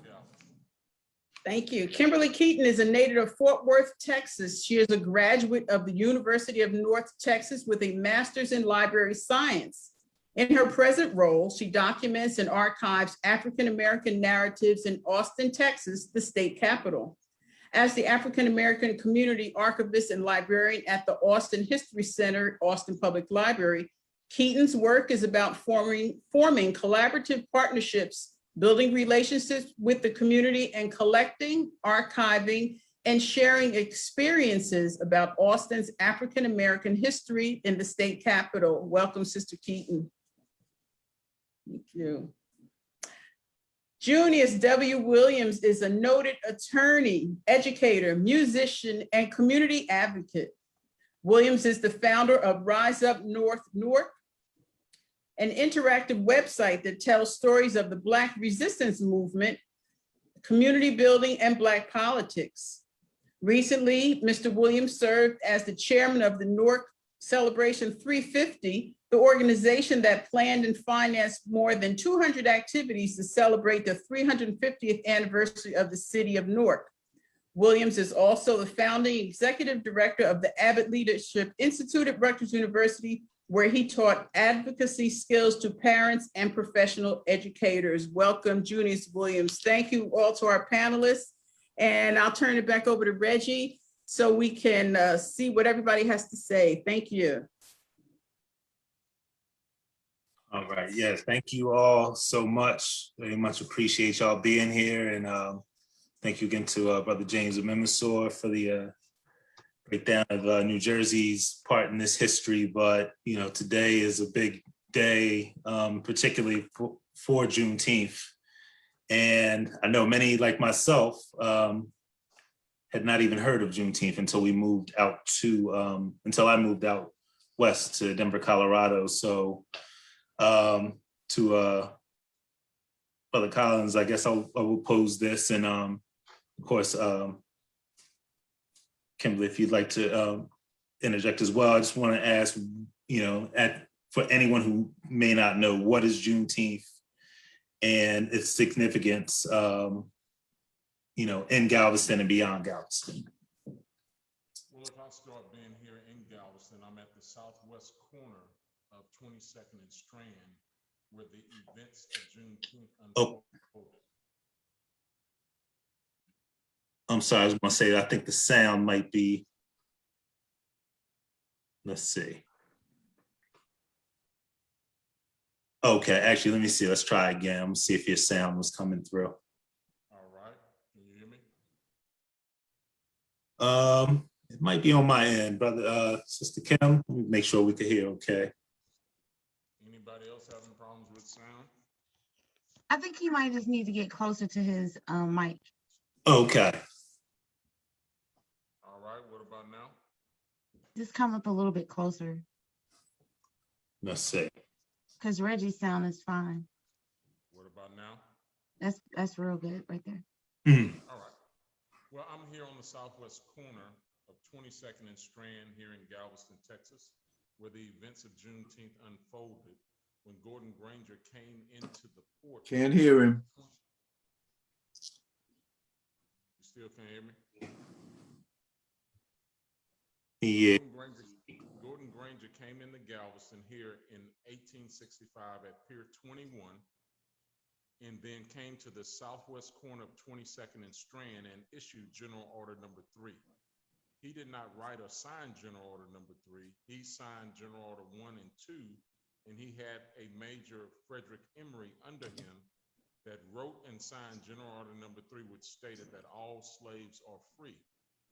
Thank you. Kimberly Keaton is a native of Fort Worth, Texas. She is a graduate of the University of North Texas with a master's in library science. In her present role, she documents and archives African-American narratives in Austin, Texas, the state capital. As the African-American community archivist and librarian at the Austin History Center, Austin Public Library, Keaton's work is about forming collaborative partnerships, building relationships with the community, and collecting, archiving, and sharing experiences about Austin's African-American history in the state capitol. Welcome, Sister Keaton. Thank you. Junius W. Williams is a noted attorney, educator, musician, and community advocate. Williams is the founder of Rise Up North Newark, an interactive website that tells stories of the Black resistance movement, community building, and Black politics. Recently, Mr. Williams served as the chairman of the Newark Celebration 350, the organization that planned and financed more than 200 activities to celebrate the 350th anniversary of the city of Newark. Williams is also the founding executive director of the Abbott Leadership Institute at Rutgers University, where he taught advocacy skills to parents and professional educators. Welcome, Junius Williams. Thank you all to our panelists. And I'll turn it back over to Reggie so we can see what everybody has to say. Thank you. All right, yes, thank you all so much. Very much appreciate y'all being here. And thank you again to Brother James Amemasor for the breakdown of New Jersey's part in this history. But, you know, today is a big day, particularly for Juneteenth. And I know many like myself had not even heard of Juneteenth until we moved out to, until I moved out west to Denver, Colorado. So to Brother Collins, I guess I will pose this. And of course, Kimberly, if you'd like to interject as well, I just want to ask, you know, for anyone who may not know, what is Juneteenth and its significance, you know, in Galveston and beyond Galveston? Well, if I start being here in Galveston, I'm at the southwest corner of 22nd and Strand, where the events of Juneteenth unfolded. I'm sorry, I was going to say, I think the sound might be, let's see. Okay, actually, let me see. Let's try again. I'm gonna see if your sound was coming through. All right, can you hear me? It might be on my end, brother. Sister Kim, let me make sure we can hear okay. Anybody else having problems with sound? I think he might just need to get closer to his mic. Okay. All right, what about now? Just come up a little bit closer, Let's see. because Reggie's sound is fine. What about now? That's real good right there. Mhm. All right. Well, I'm here on the southwest corner of 22nd and Strand here in Galveston, Texas, where the events of Juneteenth unfolded when Gordon Granger came into the port. Can't hear him. You still can't hear me? Yeah. Gordon Granger came into Galveston here in 1865 at Pier 21, and then came to the southwest corner of 22nd and Strand and issued General Order Number 3. He did not write or sign General Order Number 3. He signed General Order 1 and 2, and he had a Major Frederick Emory under him that wrote and signed General Order Number 3, which stated that all slaves are free.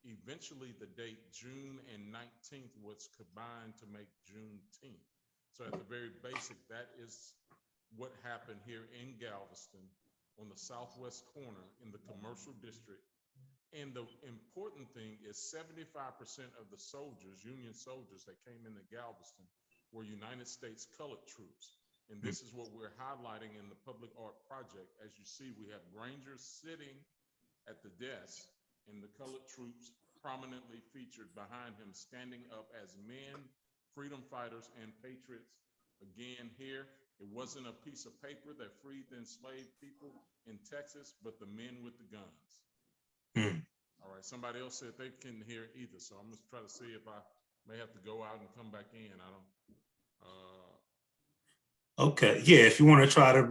Eventually, the date June and 19th was combined to make Juneteenth. So at the very basic, that is what happened here in Galveston on the southwest corner in the commercial district. And the important thing is 75% of the soldiers, Union soldiers that came into Galveston, were United States colored troops. And this is what we're highlighting in the public art project. As you see, we have Rangers sitting at the desk, and the colored troops prominently featured behind him, standing up as men, freedom fighters, and patriots. Again, here, it wasn't a piece of paper that freed the enslaved people in Texas, but the men with the guns. All right, somebody else said they couldn't hear either, so I'm gonna try to see if I may have to go out and come back in. I don't, Okay. Yeah. If you want to try to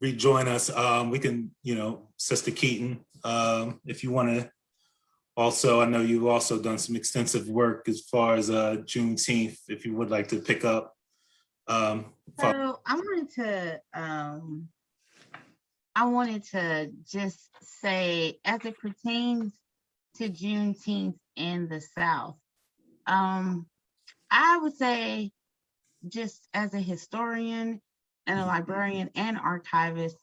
rejoin us, we can, you know, Sister Keaton, if you want to. Also, I know you've also done some extensive work as far as Juneteenth, if you would like to pick up. So I wanted to just say, as it pertains to Juneteenth in the South, I would say, just as a historian and a librarian and archivist,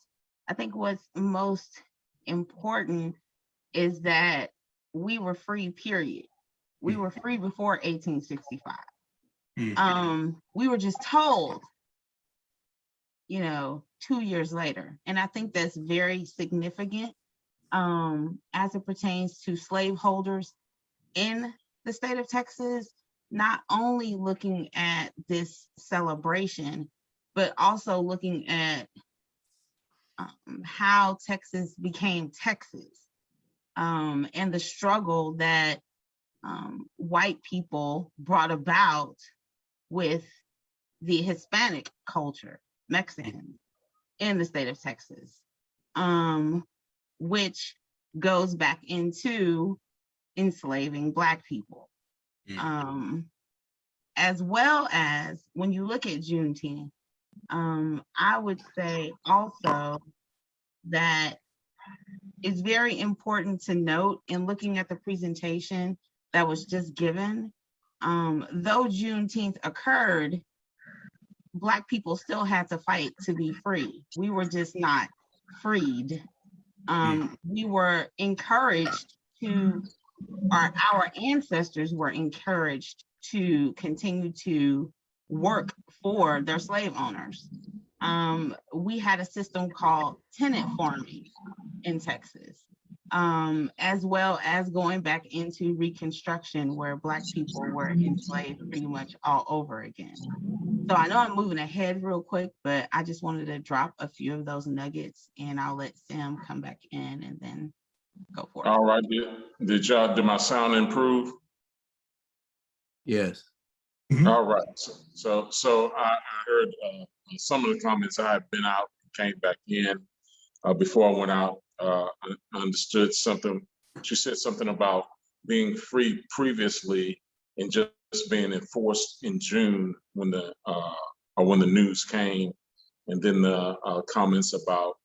I think what's most important is that we were free, period. We were free before 1865. Mm. We were just told, 2 years later. And I think that's very significant as it pertains to slaveholders in the state of Texas, not only looking at this celebration, but also looking at how Texas became Texas, and the struggle that white people brought about with the Hispanic culture, Mexicans, in the state of Texas, which goes back into enslaving Black people. As well as when you look at Juneteenth, I would say also that it's very important to note in looking at the presentation that was just given, though Juneteenth occurred, Black people still had to fight to be free. We were just not freed. We were encouraged to, or our ancestors were encouraged to continue to work for their slave owners. We had a system called tenant farming in Texas, as well as going back into Reconstruction, where Black people were enslaved pretty much all over again. So I know I'm moving ahead real quick, but I just wanted to drop a few of those nuggets, and I'll let Sam come back in and then go for it. All right, did my sound improve? Yes. All right, so I heard some of the comments. I had been out, came back in before I went out. I understood something. She said something about being free previously and just being enforced in June when the news came, and then the comments about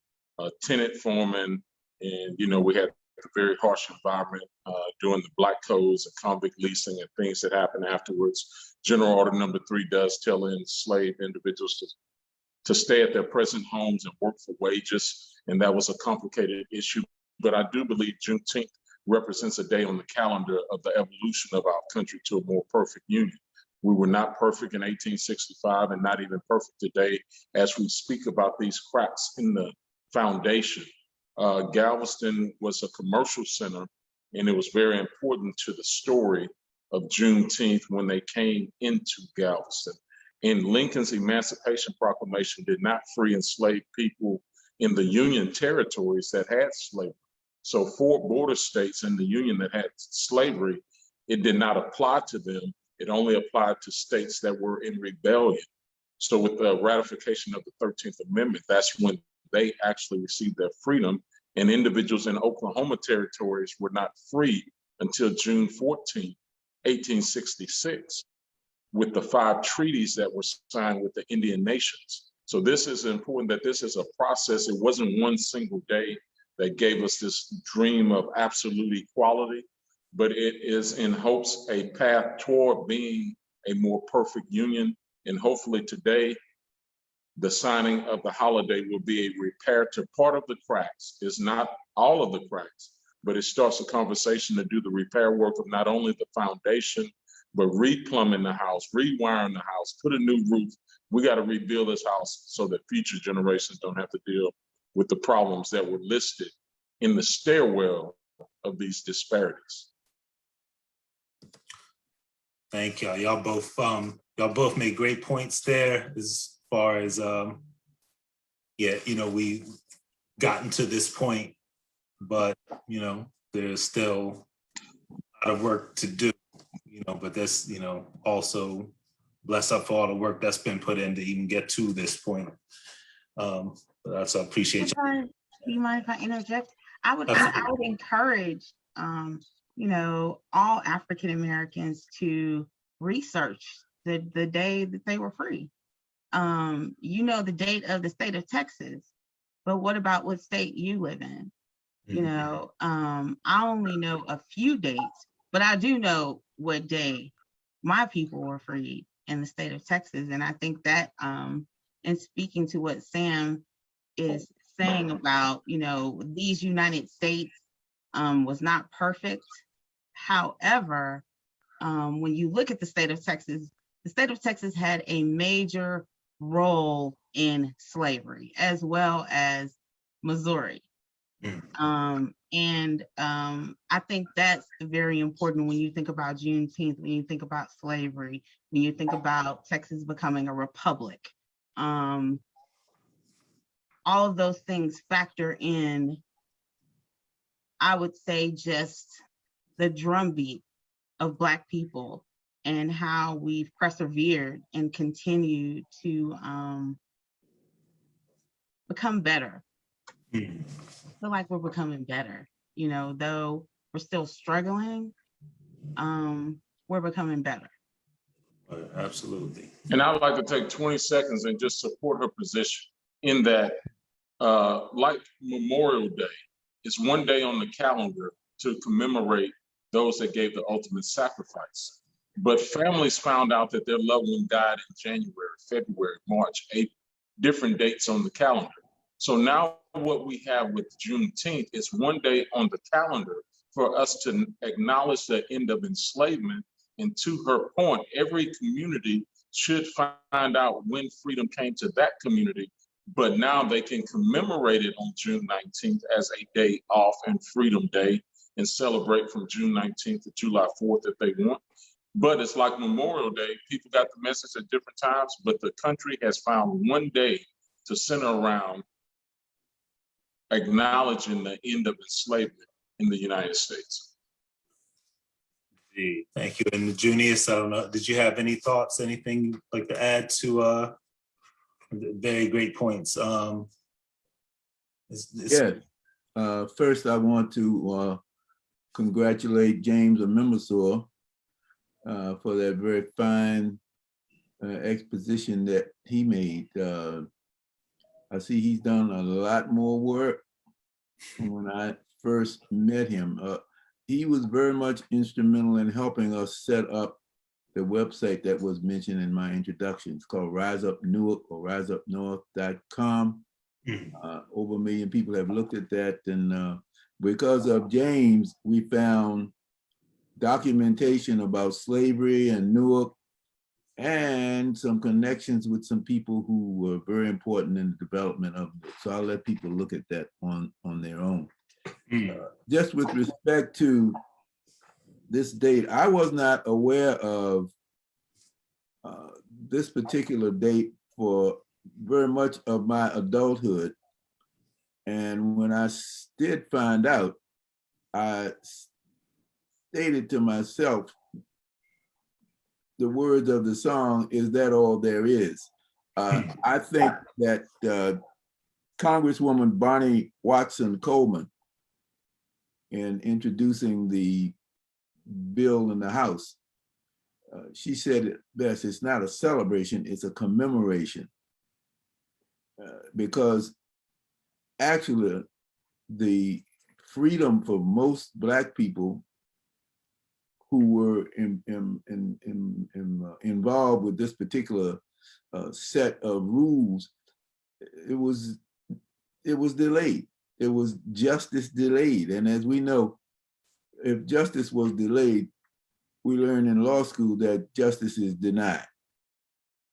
tenant farming, and we had a very harsh environment during the Black codes and convict leasing and things that happened afterwards. General Order Number 3 does tell enslaved individuals to stay at their present homes and work for wages, and that was a complicated issue. But I do believe Juneteenth represents a day on the calendar of the evolution of our country to a more perfect union. We were not perfect in 1865 and not even perfect today as we speak about these cracks in the foundation. Galveston was a commercial center, and it was very important to the story of Juneteenth when they came into Galveston. And Lincoln's Emancipation Proclamation did not free enslaved people in the Union territories that had slavery. So 4 border states in the Union that had slavery, it did not apply to them. It only applied to states that were in rebellion. So with the ratification of the 13th Amendment, that's when they actually received their freedom, and individuals in Oklahoma territories were not free until June 14, 1866, with the 5 treaties that were signed with the Indian nations. So this is important, that this is a process. It wasn't one single day that gave us this dream of absolute equality, but it is in hopes a path toward being a more perfect union. And hopefully today, the signing of the holiday will be a repair to part of the cracks. It's not all of the cracks, but it starts a conversation to do the repair work of not only the foundation, but replumbing the house, rewiring the house, put a new roof. We got to rebuild this house so that future generations don't have to deal with the problems that were listed in the stairwell of these disparities. Thank y'all. Y'all both made great points there as far as we gotten to this point, but there's still a lot of work to do, but that's also bless up for all the work that's been put in to even get to this point. That's I appreciate you. Do you mind if I interject? I would encourage all African Americans to research the day that they were free. The date of the state of Texas, but what about what state you live in? I only know a few dates, but I do know what day my people were freed in the state of Texas. And I think that in speaking to what Sam is saying about, these United States was not perfect. However, when you look at the state of Texas had a major role in slavery, as well as Missouri. I think that's very important when you think about Juneteenth, when you think about slavery, when you think about Texas becoming a republic. All of those things factor in, I would say, just the drumbeat of Black people and how we've persevered and continued to become better. I feel like we're becoming better, you know, though we're still struggling, we're becoming better. Absolutely. And I would like to take 20 seconds and just support her position in that, like Memorial Day, it's one day on the calendar to commemorate those that gave the ultimate sacrifice. But families found out that their loved one died in January, February, March, April, different dates on the calendar. So now what we have with Juneteenth is one day on the calendar for us to acknowledge the end of enslavement. And to her point, every community should find out when freedom came to that community, but now they can commemorate it on June 19th as a day off and Freedom Day and celebrate from June 19th to July 4th if they want. But it's like Memorial Day, people got the message at different times, but the country has found one day to center around acknowledging the end of enslavement in the United States. Thank you. And Junius, I don't know, did you have any thoughts, anything you'd like to add to very great points? Yes. First, I want to congratulate James Amemasor for that very fine exposition that he made. I see he's done a lot more work from when I first met him. He was very much instrumental in helping us set up the website that was mentioned in my introduction. It's called Rise Up Newark or riseupnorth.com. Over 1 million people have looked at that. And because of James, we found documentation about slavery and Newark and some connections with some people who were very important in the development of it. So I'll let people look at that on their own. Just with respect to this date, I was not aware of this particular date for very much of my adulthood. And when I did find out, I stated to myself, the words of the song, "Is that all there is?" I think that Congresswoman Bonnie Watson Coleman, in introducing the bill in the House, she said it best, it's not a celebration, it's a commemoration. Because actually, the freedom for most Black people who were involved with this particular set of rules, it was delayed. It was justice delayed. And as we know, if justice was delayed, we learn in law school that justice is denied.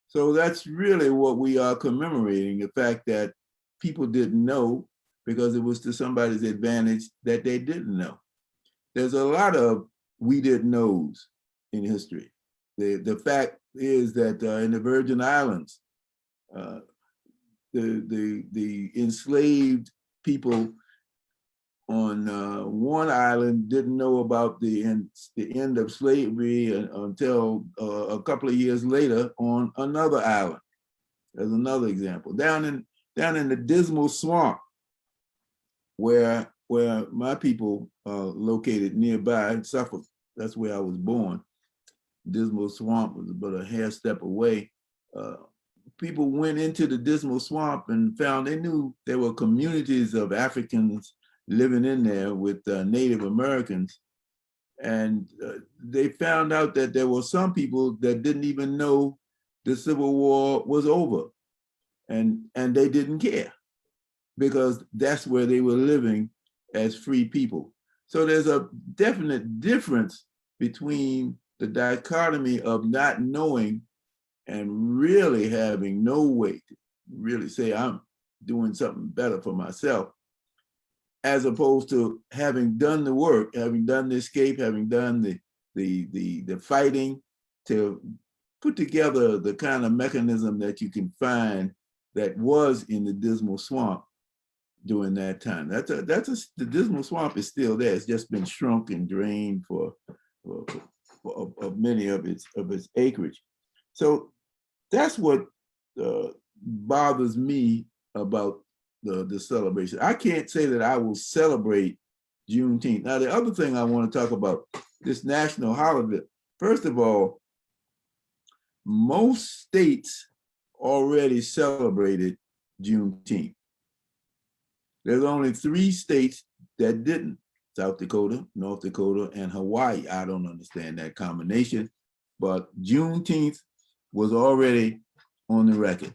So that's really what we are commemorating, the fact that people didn't know because it was to somebody's advantage that they didn't know. There's a lot of we didn't knows in history. The fact is that in the Virgin Islands, the enslaved people on one island didn't know about the end of slavery until a couple of years later on another island. There's another example. Down in the Dismal Swamp, where my people located nearby in Suffolk, that's where I was born. Dismal Swamp was about a hair step away. People went into the Dismal Swamp and found they knew there were communities of Africans living in there with Native Americans. And they found out that there were some people that didn't even know the Civil War was over. And they didn't care because that's where they were living as free people. So there's a definite difference between the dichotomy of not knowing and really having no way to really say, I'm doing something better for myself, as opposed to having done the work, having done the escape, having done the fighting to put together the kind of mechanism that you can find that was in the Dismal Swamp during that time. The Dismal Swamp is still there. It's just been shrunk and drained for many of its acreage. So that's what bothers me about the celebration. I can't say that I will celebrate Juneteenth. Now, the other thing I want to talk about, this national holiday. First of all, most states already celebrated Juneteenth. There's only 3 states that didn't: South Dakota, North Dakota, and Hawaii. I don't understand that combination, but Juneteenth was already on the record.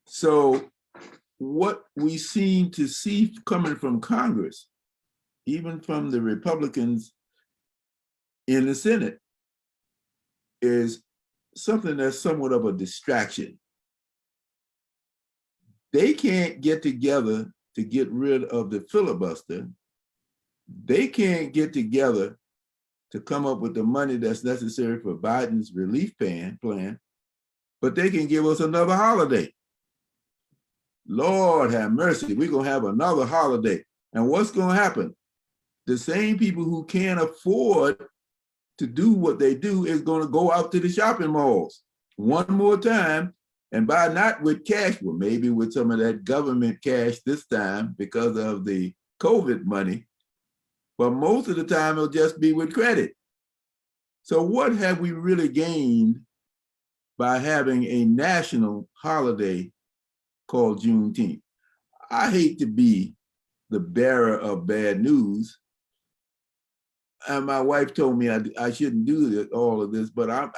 So what we seem to see coming from Congress, even from the Republicans in the Senate, is something that's somewhat of a distraction. They can't get together to get rid of the filibuster. They can't get together to come up with the money that's necessary for Biden's relief plan, but they can give us another holiday. Lord have mercy, we're gonna have another holiday. And what's gonna happen? The same people who can't afford to do what they do is gonna go out to the shopping malls one more time and buy, not with cash, well, maybe with some of that government cash this time because of the COVID money, but most of the time it'll just be with credit. So what have we really gained by having a national holiday called Juneteenth? I hate to be the bearer of bad news. And my wife told me I shouldn't do this, all of this, but I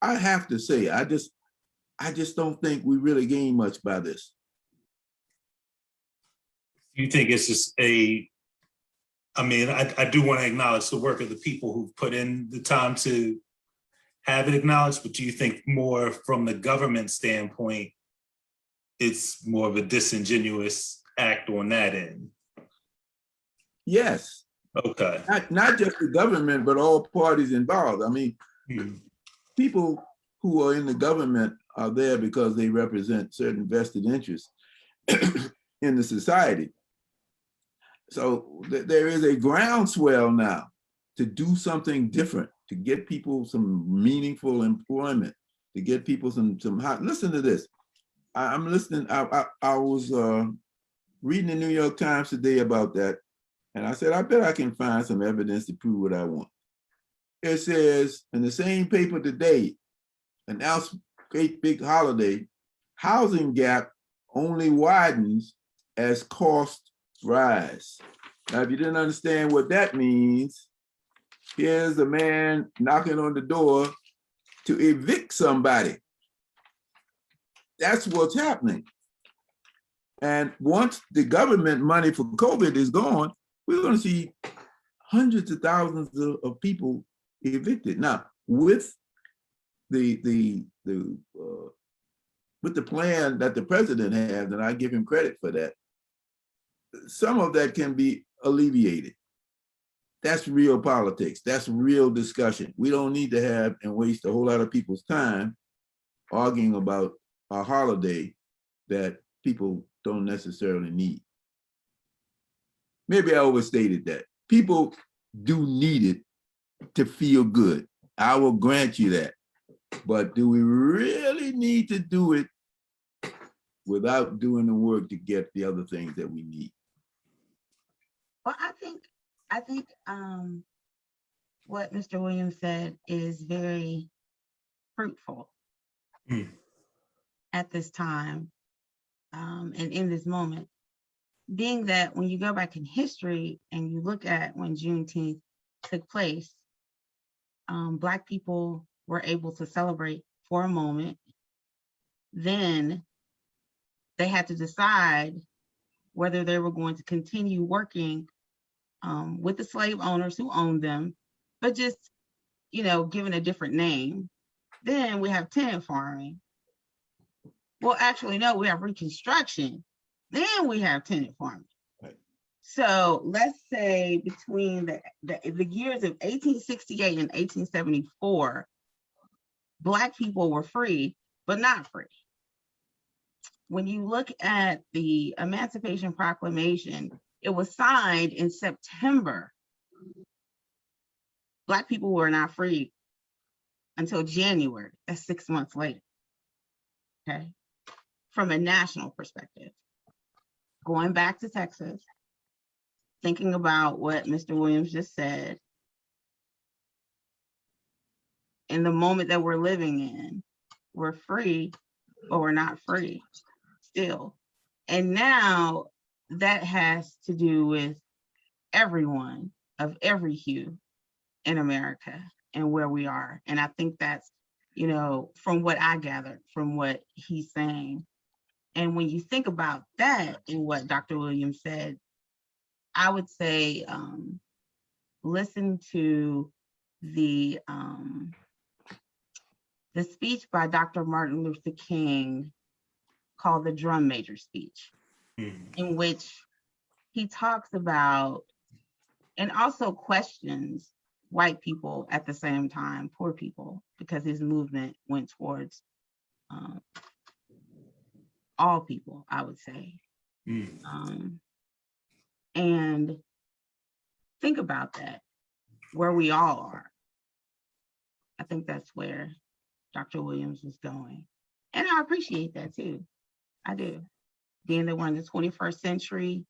have to say, I just don't think we really gain much by this. You think it's just I do want to acknowledge the work of the people who've put in the time to have it acknowledged, but do you think more from the government standpoint, it's more of a disingenuous act on that end? Yes. Okay. Not just the government, but all parties involved. I mean, people who are in the government are there because they represent certain vested interests in the society. So there is a groundswell now to do something different, to get people some meaningful employment, to get people some listen to this. I'm listening. I was reading the New York Times today about that, and I said, I bet I can find some evidence to prove what I want. It says in the same paper today, announced great big holiday, housing gap only widens as costs rise. Now, if you didn't understand what that means, here's a man knocking on the door to evict somebody. That's what's happening. And once the government money for COVID is gone, we're going to see hundreds of thousands of people evicted. Now, with the plan that the president has, and I give him credit for that, some of that can be alleviated. That's real politics. That's real discussion. We don't need to have and waste a whole lot of people's time arguing about a holiday that people don't necessarily need. Maybe I overstated that. People do need it to feel good. I will grant you that. But do we really need to do it without doing the work to get the other things that we need? Well, I think what Mr. Williams said is very fruitful at this time and in this moment, being that when you go back in history and you look at when Juneteenth took place, Black people were able to celebrate for a moment. Then they had to decide whether they were going to continue working with the slave owners who owned them, but just given a different name. Then we have tenant farming. Well, actually, no, we have Reconstruction. Then we have tenant farming. Right. So let's say between the years of 1868 and 1874, Black people were free, but not free. When you look at the Emancipation Proclamation, it was signed in September. Black people were not free until January. That's 6 months later. Okay. From a national perspective. Going back to Texas, thinking about what Mr. Williams just said, in the moment that we're living in, we're free, but we're not free still. And now that has to do with everyone of every hue in America and where we are. And I think that's, from what I gathered from what he's saying. And when you think about that and what Dr. Williams said, I would say listen to the speech by Dr. Martin Luther King called the Drum Major Speech, in which he talks about and also questions white people at the same time, poor people, because his movement went towards all people, I would say. And think about that, where we all are. I think that's where Dr. Williams was going. And I appreciate that too. I do. Being that we're in the 21st century,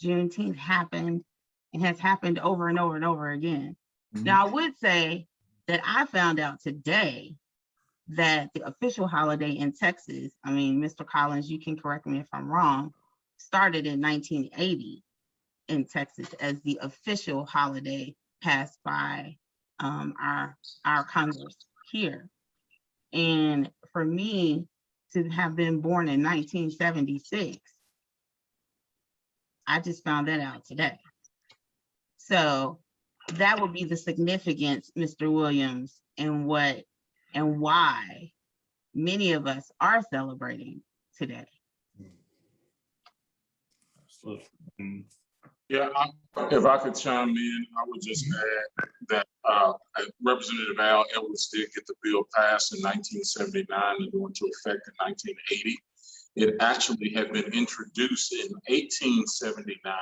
Juneteenth happened and has happened over and over and over again. Now, I would say that I found out today that the official holiday in Texas, Mr. Collins, you can correct me if I'm wrong, started in 1980 in Texas as the official holiday passed by our Congress here. And for me to have been born in 1976, I just found that out today. So that would be the significance, Mr. Williams, and why many of us are celebrating today. Yeah, if I could chime in, I would just add that Representative Al Edwards did get the bill passed in 1979 and go into effect in 1980. It actually had been introduced in 1879,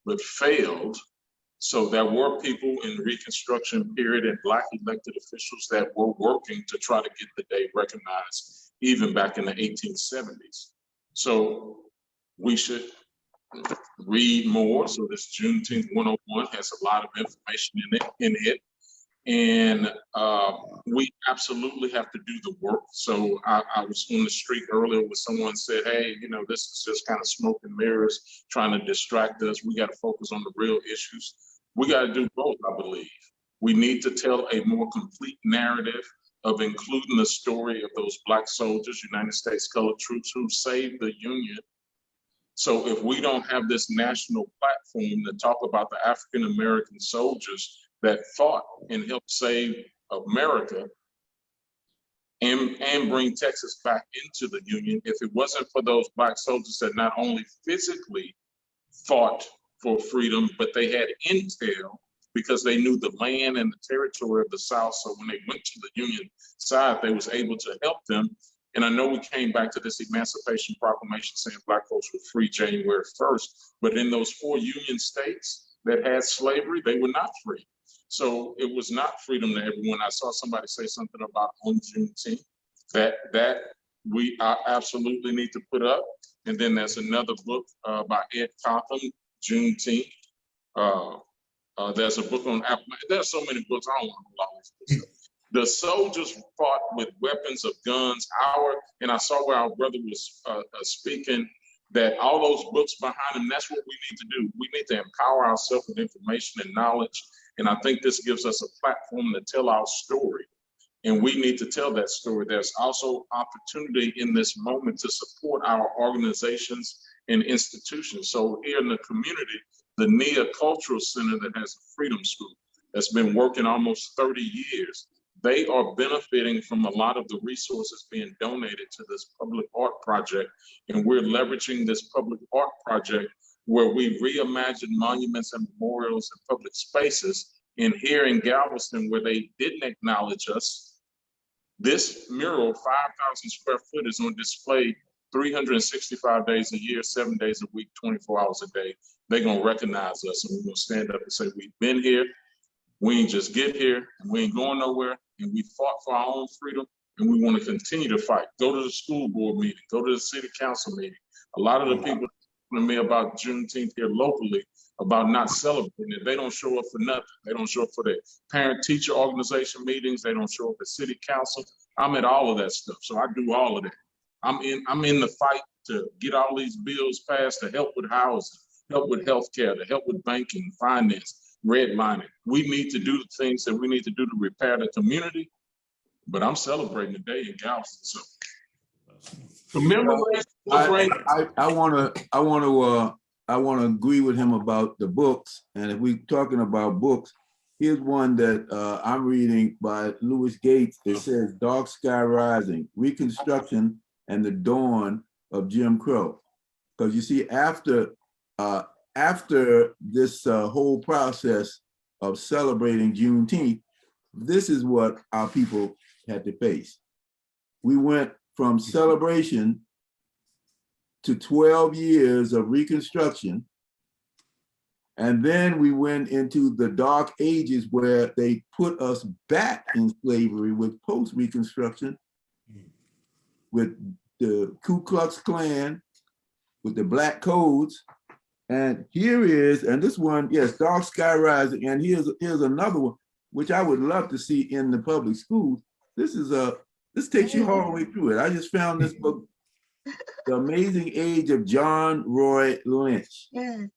but failed. So there were people in the Reconstruction period and Black elected officials that were working to try to get the day recognized, even back in the 1870s. So we should read more. So this Juneteenth 101 has a lot of information in it. And we absolutely have to do the work. So I was on the street earlier where someone said, hey, this is just kind of smoke and mirrors trying to distract us. We got to focus on the real issues. We got to do both, I believe. We need to tell a more complete narrative of including the story of those Black soldiers, United States colored troops who saved the Union. So if we don't have this national platform to talk about the African-American soldiers that fought and helped save America and bring Texas back into the Union, if it wasn't for those Black soldiers that not only physically fought for freedom, but they had intel because they knew the land and the territory of the South. So when they went to the Union side, they was able to help them. And I know we came back to this Emancipation Proclamation saying Black folks were free January 1st, but in those 4 Union states that had slavery, they were not free. So it was not freedom to everyone. I saw somebody say something about on Juneteenth that we absolutely need to put up. And then there's another book by Ed Cotham, Juneteenth. There's a book on, there's so many books, I don't want to hold all these books. The soldiers fought with weapons of guns. And I saw where our brother was speaking, that all those books behind him, that's what we need to do. We need to empower ourselves with information and knowledge. And I think this gives us a platform to tell our story. And we need to tell that story. There's also opportunity in this moment to support our organizations and institutions. So here in the community, the NIA Cultural Center that has a Freedom School, that's been working almost 30 years. They are benefiting from a lot of the resources being donated to this public art project. And we're leveraging this public art project where we reimagine monuments and memorials and public spaces. And here in Galveston, where they didn't acknowledge us, this mural, 5,000 square foot, is on display 365 days a year, 7 days a week, 24 hours a day. They're gonna recognize us, and we're gonna stand up and say, we've been here, we ain't just get here, and we ain't going nowhere, and we fought for our own freedom, and we wanna continue to fight. Go to the school board meeting, go to the city council meeting. A lot of the people to me about Juneteenth here locally, about not celebrating it, they don't show up for nothing. They don't show up for the parent-teacher organization meetings. They don't show up at city council. I'm at all of that stuff, so I do all of that. I'm in the fight to get all these bills passed to help with housing, help with healthcare, to help with banking, finance, redlining. We need to do the things that we need to do to repair the community, but I'm celebrating the day in Galveston. So commemoration. I want to agree with him about the books. And if we're talking about books, here's one that I'm reading by Louis Gates. It says Dark Sky Rising, Reconstruction and the Dawn of Jim Crow. Because you see, after this whole process of celebrating Juneteenth, this is what our people had to face. We went from celebration to 12 years of Reconstruction. And then we went into the dark ages where they put us back in slavery with post-Reconstruction, with the Ku Klux Klan, with the Black Codes. And here is, and this one, yes, Dark Sky Rising. And here's another one, which I would love to see in the public schools. This takes you all the way through it. I just found this book, The Amazing Age of John Roy Lynch. Yes.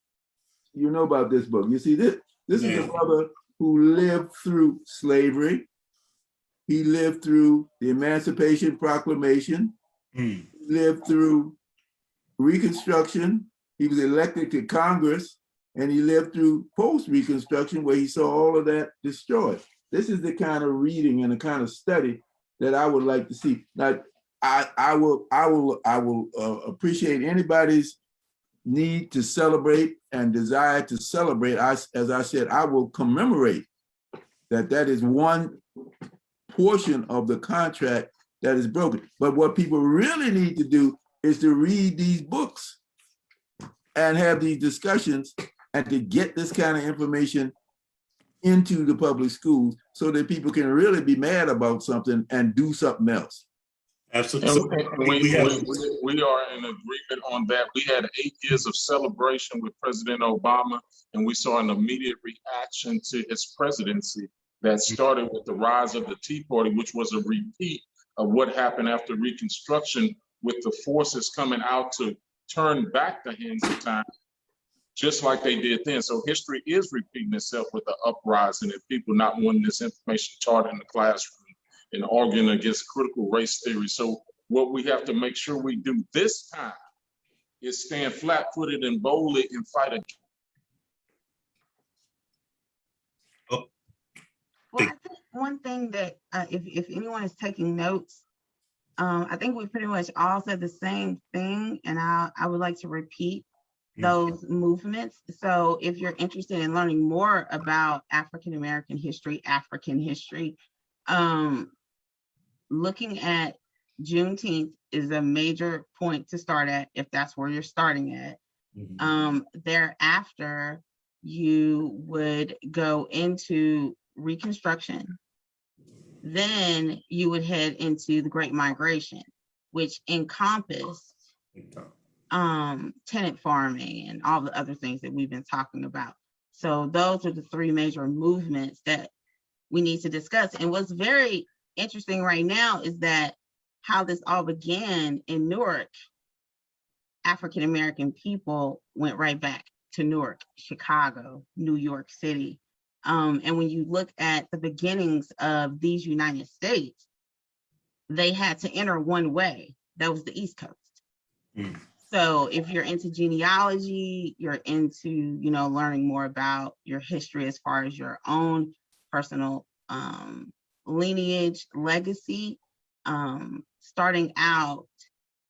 You know about this book. You see, this is a brother who lived through slavery. He lived through the Emancipation Proclamation. He lived through Reconstruction. He was elected to Congress, and he lived through post-Reconstruction, where he saw all of that destroyed. This is the kind of reading and the kind of study that I would like to see. Now, I will appreciate anybody's need to celebrate and desire to celebrate. As I said, I will commemorate that is one portion of the contract that is broken. But what people really need to do is to read these books and have these discussions and to get this kind of information into the public schools so that people can really be mad about something and do something else. Absolutely. We are in agreement on that. We had 8 years of celebration with President Obama, and we saw an immediate reaction to his presidency that started with the rise of the Tea Party, which was a repeat of what happened after Reconstruction, with the forces coming out to turn back the hands of time, just like they did then. So history is repeating itself with the uprising and people not wanting this information taught in the classroom and arguing against critical race theory. So what we have to make sure we do this time is stand flat-footed and boldly and fight against. Well, I think one thing that if anyone is taking notes, I think we pretty much all said the same thing, and I would like to repeat those movements. So if you're interested in learning more about African-American history, African history, looking at Juneteenth is a major point to start at if that's where you're starting at. Thereafter, you would go into Reconstruction. Then you would head into the Great Migration, which encompassed tenant farming and all the other things that we've been talking about. So those are the three major movements that we need to discuss. And what's very interesting right now is that how this all began in Newark, African-American people went right back to Newark, Chicago, New York City. And when you look at the beginnings of these United States, they had to enter one way. That was the East Coast. So if you're into genealogy, you're into, learning more about your history as far as your own personal lineage, legacy. Starting out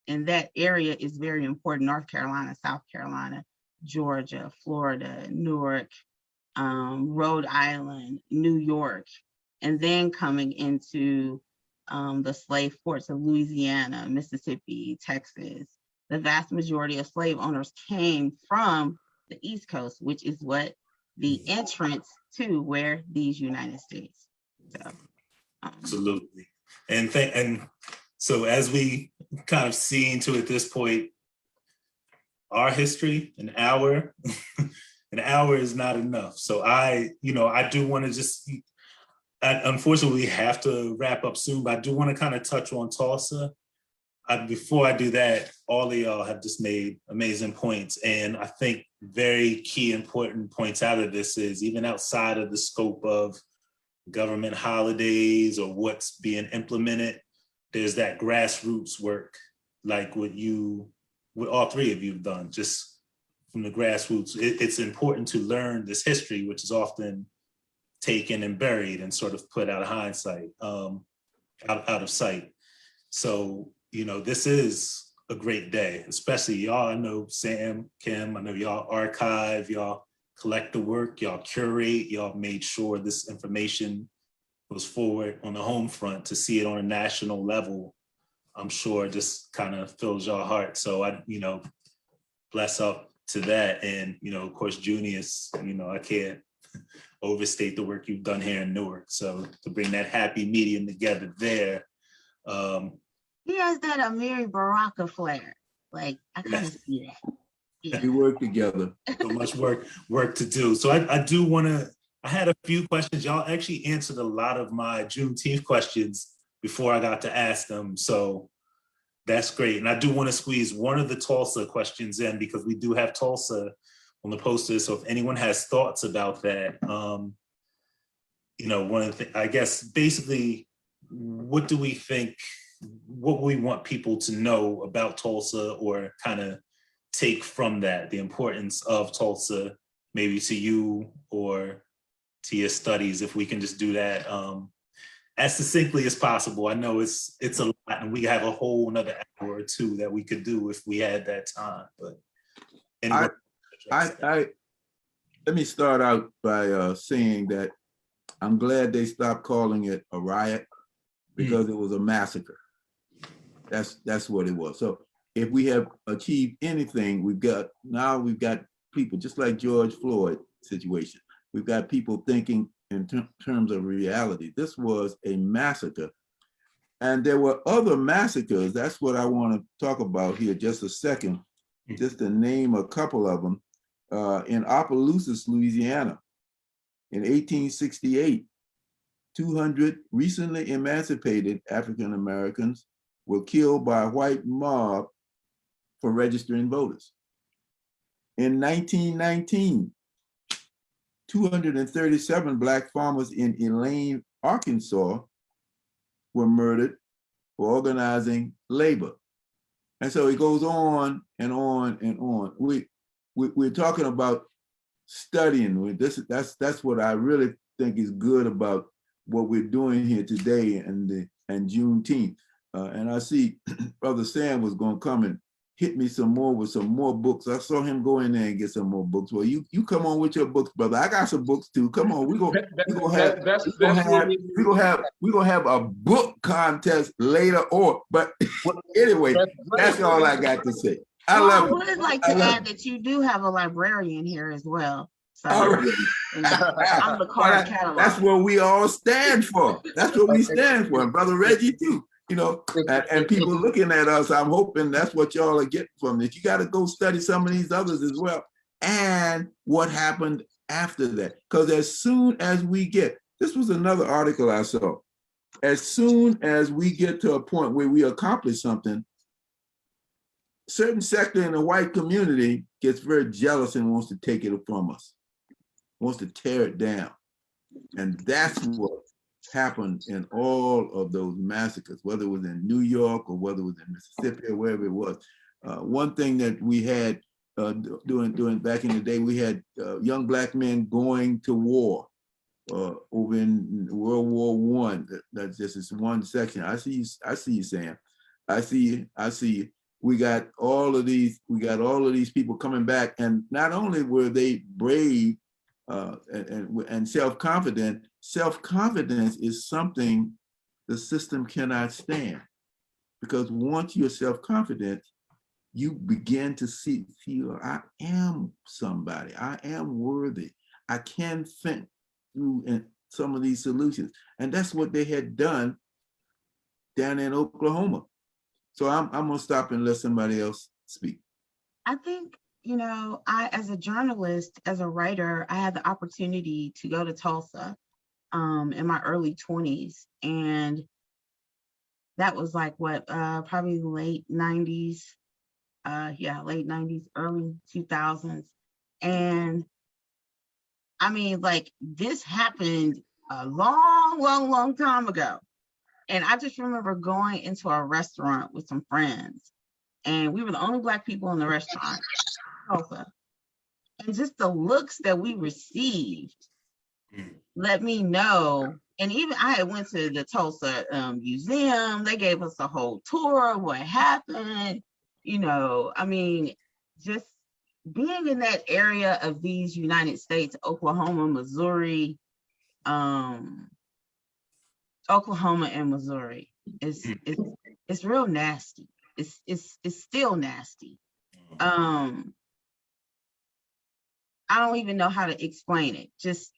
in that area is very important. North Carolina, South Carolina, Georgia, Florida, Newark, Rhode Island, New York, and then coming into the slave ports of Louisiana, Mississippi, Texas. The vast majority of slave owners came from the East Coast, which is what the entrance to where these United States. So, Absolutely. And so as we kind of see into at this point, our history, an hour is not enough. So I do want to just, unfortunately, we have to wrap up soon, but I do want to kind of touch on Tulsa. Before I do that, all of y'all have just made amazing points. And I think very key important points out of this is even outside of the scope of government holidays or what's being implemented, there's that grassroots work, like what all three of you have done, just from the grassroots. It's important to learn this history, which is often taken and buried and sort of put out of hindsight, out of sight. So, this is a great day, especially y'all. I know Sam, Kim, I know y'all archive, y'all collect the work, y'all curate, y'all made sure this information goes forward on the home front. To see it on a national level, I'm sure just kind of fills your heart. So I, bless up to that. And, of course, Junius, I can't overstate the work you've done here in Newark. So to bring that happy medium together there. he has that Amiri Baraka flair. Like, I kind of see that. Yeah. We work together. So much work to do. So I do want to, I had a few questions. Y'all actually answered a lot of my Juneteenth questions before I got to ask them. So that's great. And I do want to squeeze one of the Tulsa questions in because we do have Tulsa on the poster. So if anyone has thoughts about that, one of the, I guess, basically, what do we think, what we want people to know about Tulsa or kind of take from that, the importance of Tulsa, maybe to you or to your studies, if we can just do that as succinctly as possible. I know it's a lot and we have a whole another hour or two that we could do if we had that time, but anyway. Let me start out by saying that I'm glad they stopped calling it a riot because it was a massacre. That's what it was. So if we have achieved anything, we've got people, just like George Floyd situation, we've got people thinking in terms of reality. This was a massacre. And there were other massacres. That's what I want to talk about here just a second, just to name a couple of them. In Opelousas, Louisiana, in 1868, 200 recently emancipated African Americans were killed by a white mob for registering voters. In 1919, 237 Black farmers in Elaine, Arkansas were murdered for organizing labor. And so it goes on and on and on. We're talking about studying. That's what I really think is good about what we're doing here today and Juneteenth. And I see Brother Sam was going to come and hit me some more with some more books. I saw him go in there and get some more books. Well, you come on with your books, brother. I got some books too. Come on, we're gonna have a book contest later. But anyway, that's all I got to say. I love it. I would like to add that you do have a librarian here as well. So right. I'm the card catalog. That's what we all stand for. That's what we stand for. And Brother Reggie too. And people looking at us, I'm hoping that's what y'all are getting from this. You got to go study some of these others as well. And what happened after that? Because as soon as we get, this was another article I saw, as soon as we get to a point where we accomplish something, certain sector in the white community gets very jealous and wants to take it from us, wants to tear it down. And that's what happened in all of those massacres, whether it was in New York or whether it was in Mississippi or wherever it was. One thing that we had doing back in the day, we had young Black men going to war. over in World War I. That's just this one section. I see you, Sam. I see you. We got all of these people coming back, and not only were they brave and self-confident. Self-confidence is something the system cannot stand, because once you're self-confident, you begin to feel, I am somebody, I am worthy, I can think through some of these solutions. And that's what they had done down in Oklahoma. So I'm gonna stop and let somebody else speak. I think, I, as a journalist, as a writer, I had the opportunity to go to Tulsa in my early 20s. And that was like probably late 90s. Late 90s, early 2000s. And I mean, like, this happened a long time ago. And I just remember going into a restaurant with some friends, and we were the only Black people in the restaurant, Tulsa. And just the looks that we received let me know. And even I had went to the Tulsa Museum. They gave us a whole tour of what happened. I mean, just being in that area of these United States, Oklahoma, Missouri, Oklahoma and Missouri, it's real nasty. It's still nasty. I don't even know how to explain it. Just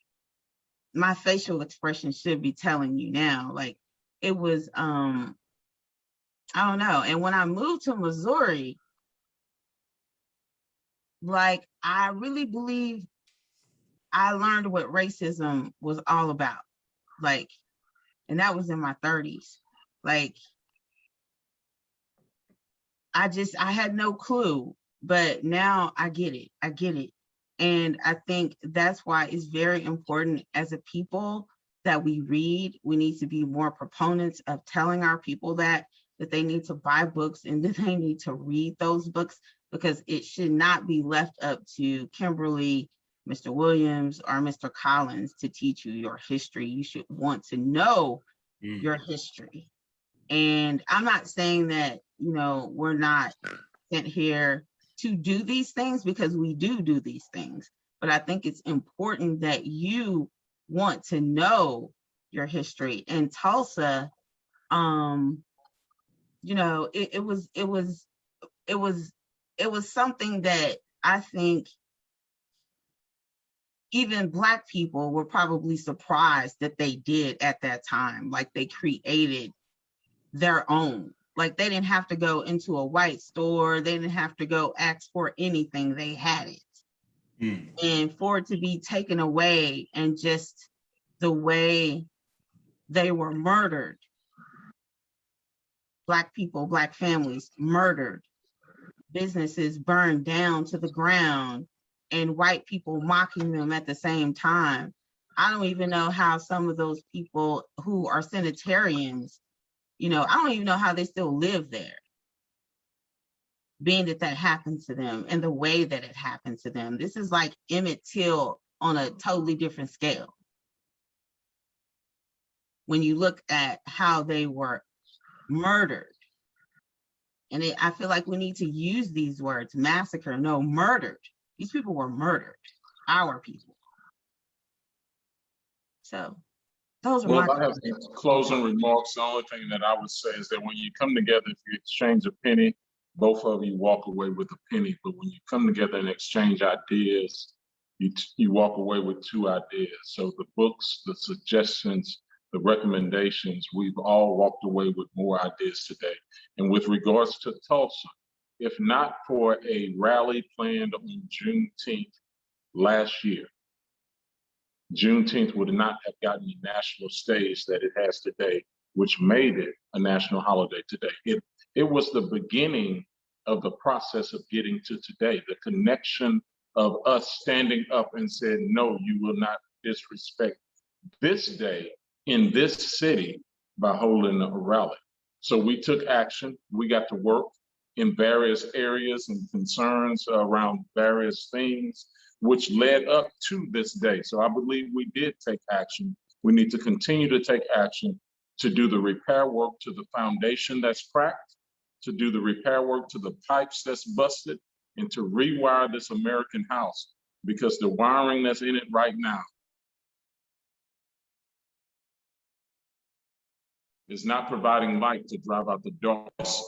my facial expression should be telling you now. Like, it was, I don't know. And when I moved to Missouri, like, I really believe I learned what racism was all about. Like, and that was in my 30s. Like, I had no clue, but now I get it. And I think that's why it's very important as a people that we read. We need to be more proponents of telling our people that they need to buy books and that they need to read those books, because it should not be left up to Kymberly, Mr. Williams, or Mr. Collins to teach you your history. You should want to know your history. And I'm not saying that, we're not sent here to do these things, because we do these things. But I think it's important that you want to know your history. And Tulsa, it was something that I think even Black people were probably surprised that they did at that time. Like, they created their own. Like, they didn't have to go into a white store. They didn't have to go ask for anything. They had it. And for it to be taken away, and just the way they were murdered, Black people, Black families murdered, businesses burned down to the ground, and white people mocking them at the same time. I don't even know how some of those people who are sanitarians, I don't even know how they still live there, being that happened to them and the way that it happened to them. This is like Emmett Till on a totally different scale. When you look at how they were murdered, and I feel like we need to use these words, massacre, no, murdered. These people were murdered, our people. So those are I have closing remarks. The only thing that I would say is that when you come together, if you exchange a penny, both of you walk away with a penny. But when you come together and exchange ideas, you walk away with two ideas. So the books, the suggestions, the recommendations, we've all walked away with more ideas today. And with regards to Tulsa, if not for a rally planned on Juneteenth last year, Juneteenth would not have gotten the national stage that it has today, which made it a national holiday today. It was the beginning of the process of getting to today, the connection of us standing up and saying, no, you will not disrespect this day in this city by holding a rally. So we took action. We got to work in various areas and concerns around various things. which led up to this day. So I believe we did take action. We need to continue to take action to do the repair work to the foundation that's cracked, to do the repair work to the pipes that's busted, and to rewire this American house, because the wiring that's in it right now is not providing light to drive out the darkness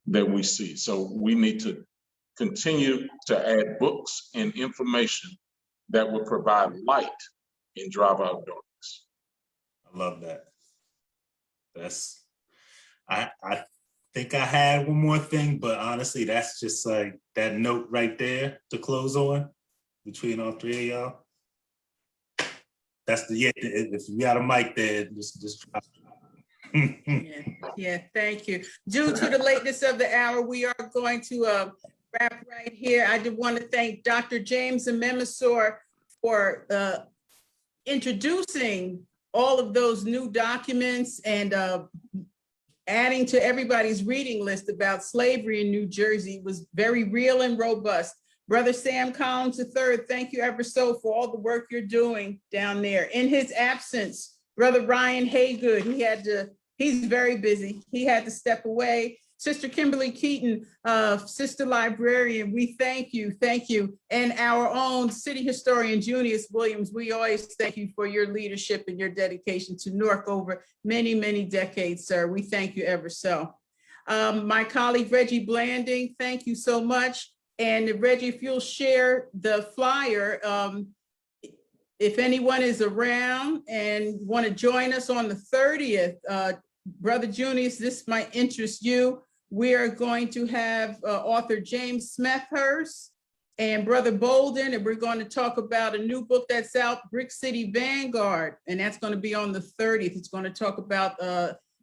that we see. So we need to continue to add books and information that will provide light and drive out darkness. I love that. I think I had one more thing, but honestly, that's just like that note right there to close on between all three of y'all. That's if you got a mic there, just drop it. Yeah, thank you. Due to the lateness of the hour, we are going to wrap right here. I did want to thank Dr. James Amemasor for introducing all of those new documents and adding to everybody's reading list about slavery in New Jersey. It was very real and robust. Brother Sam Collins III, thank you ever so for all the work you're doing down there. In his absence, Brother Ryan Haygood, he's very busy. He had to step away. Sister Kimberly Keaton, Sister Librarian, we thank you. And our own city historian, Junius Williams, we always thank you for your leadership and your dedication to Newark over many, many decades, sir. We thank you ever so. My colleague, Reggie Blanding, thank you so much. And Reggie, if you'll share the flyer, if anyone is around and want to join us on the 30th, Brother Junius, this might interest you. We are going to have author James Smethurst and Brother Bolden, and we're going to talk about a new book that's out, Brick City Vanguard, and that's going to be on the 30th. It's going to talk about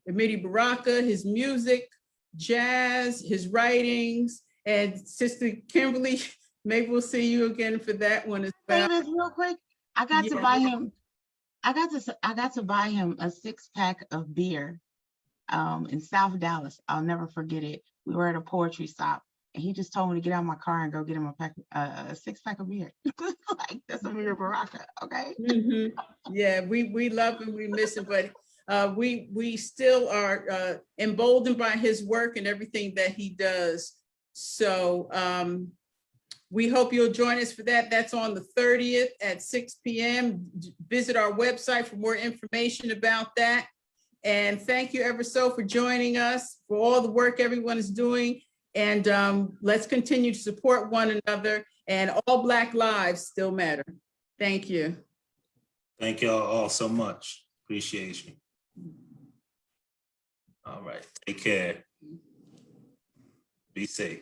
Amiri Baraka, his music, jazz, his writings, and Sister Kimberly, maybe we'll see you again for that one as well. Say this real quick. I got to buy him. I got to buy him a 6-pack of beer in South Dallas. I'll never forget it. We were at a poetry stop and he just told me to get out of my car and go get him a 6-pack of beer. Like, that's Amiri Baraka, okay? Yeah, we love him, we miss him, but we still are emboldened by his work and everything that he does. So we hope you'll join us for that. That's on the 30th at 6 p.m. Visit our website for more information about that. And thank you ever so for joining us, for all the work everyone is doing. And let's continue to support one another, and all Black lives still matter. Thank you. Thank y'all all so much. Appreciate you. All right, take care. Be safe.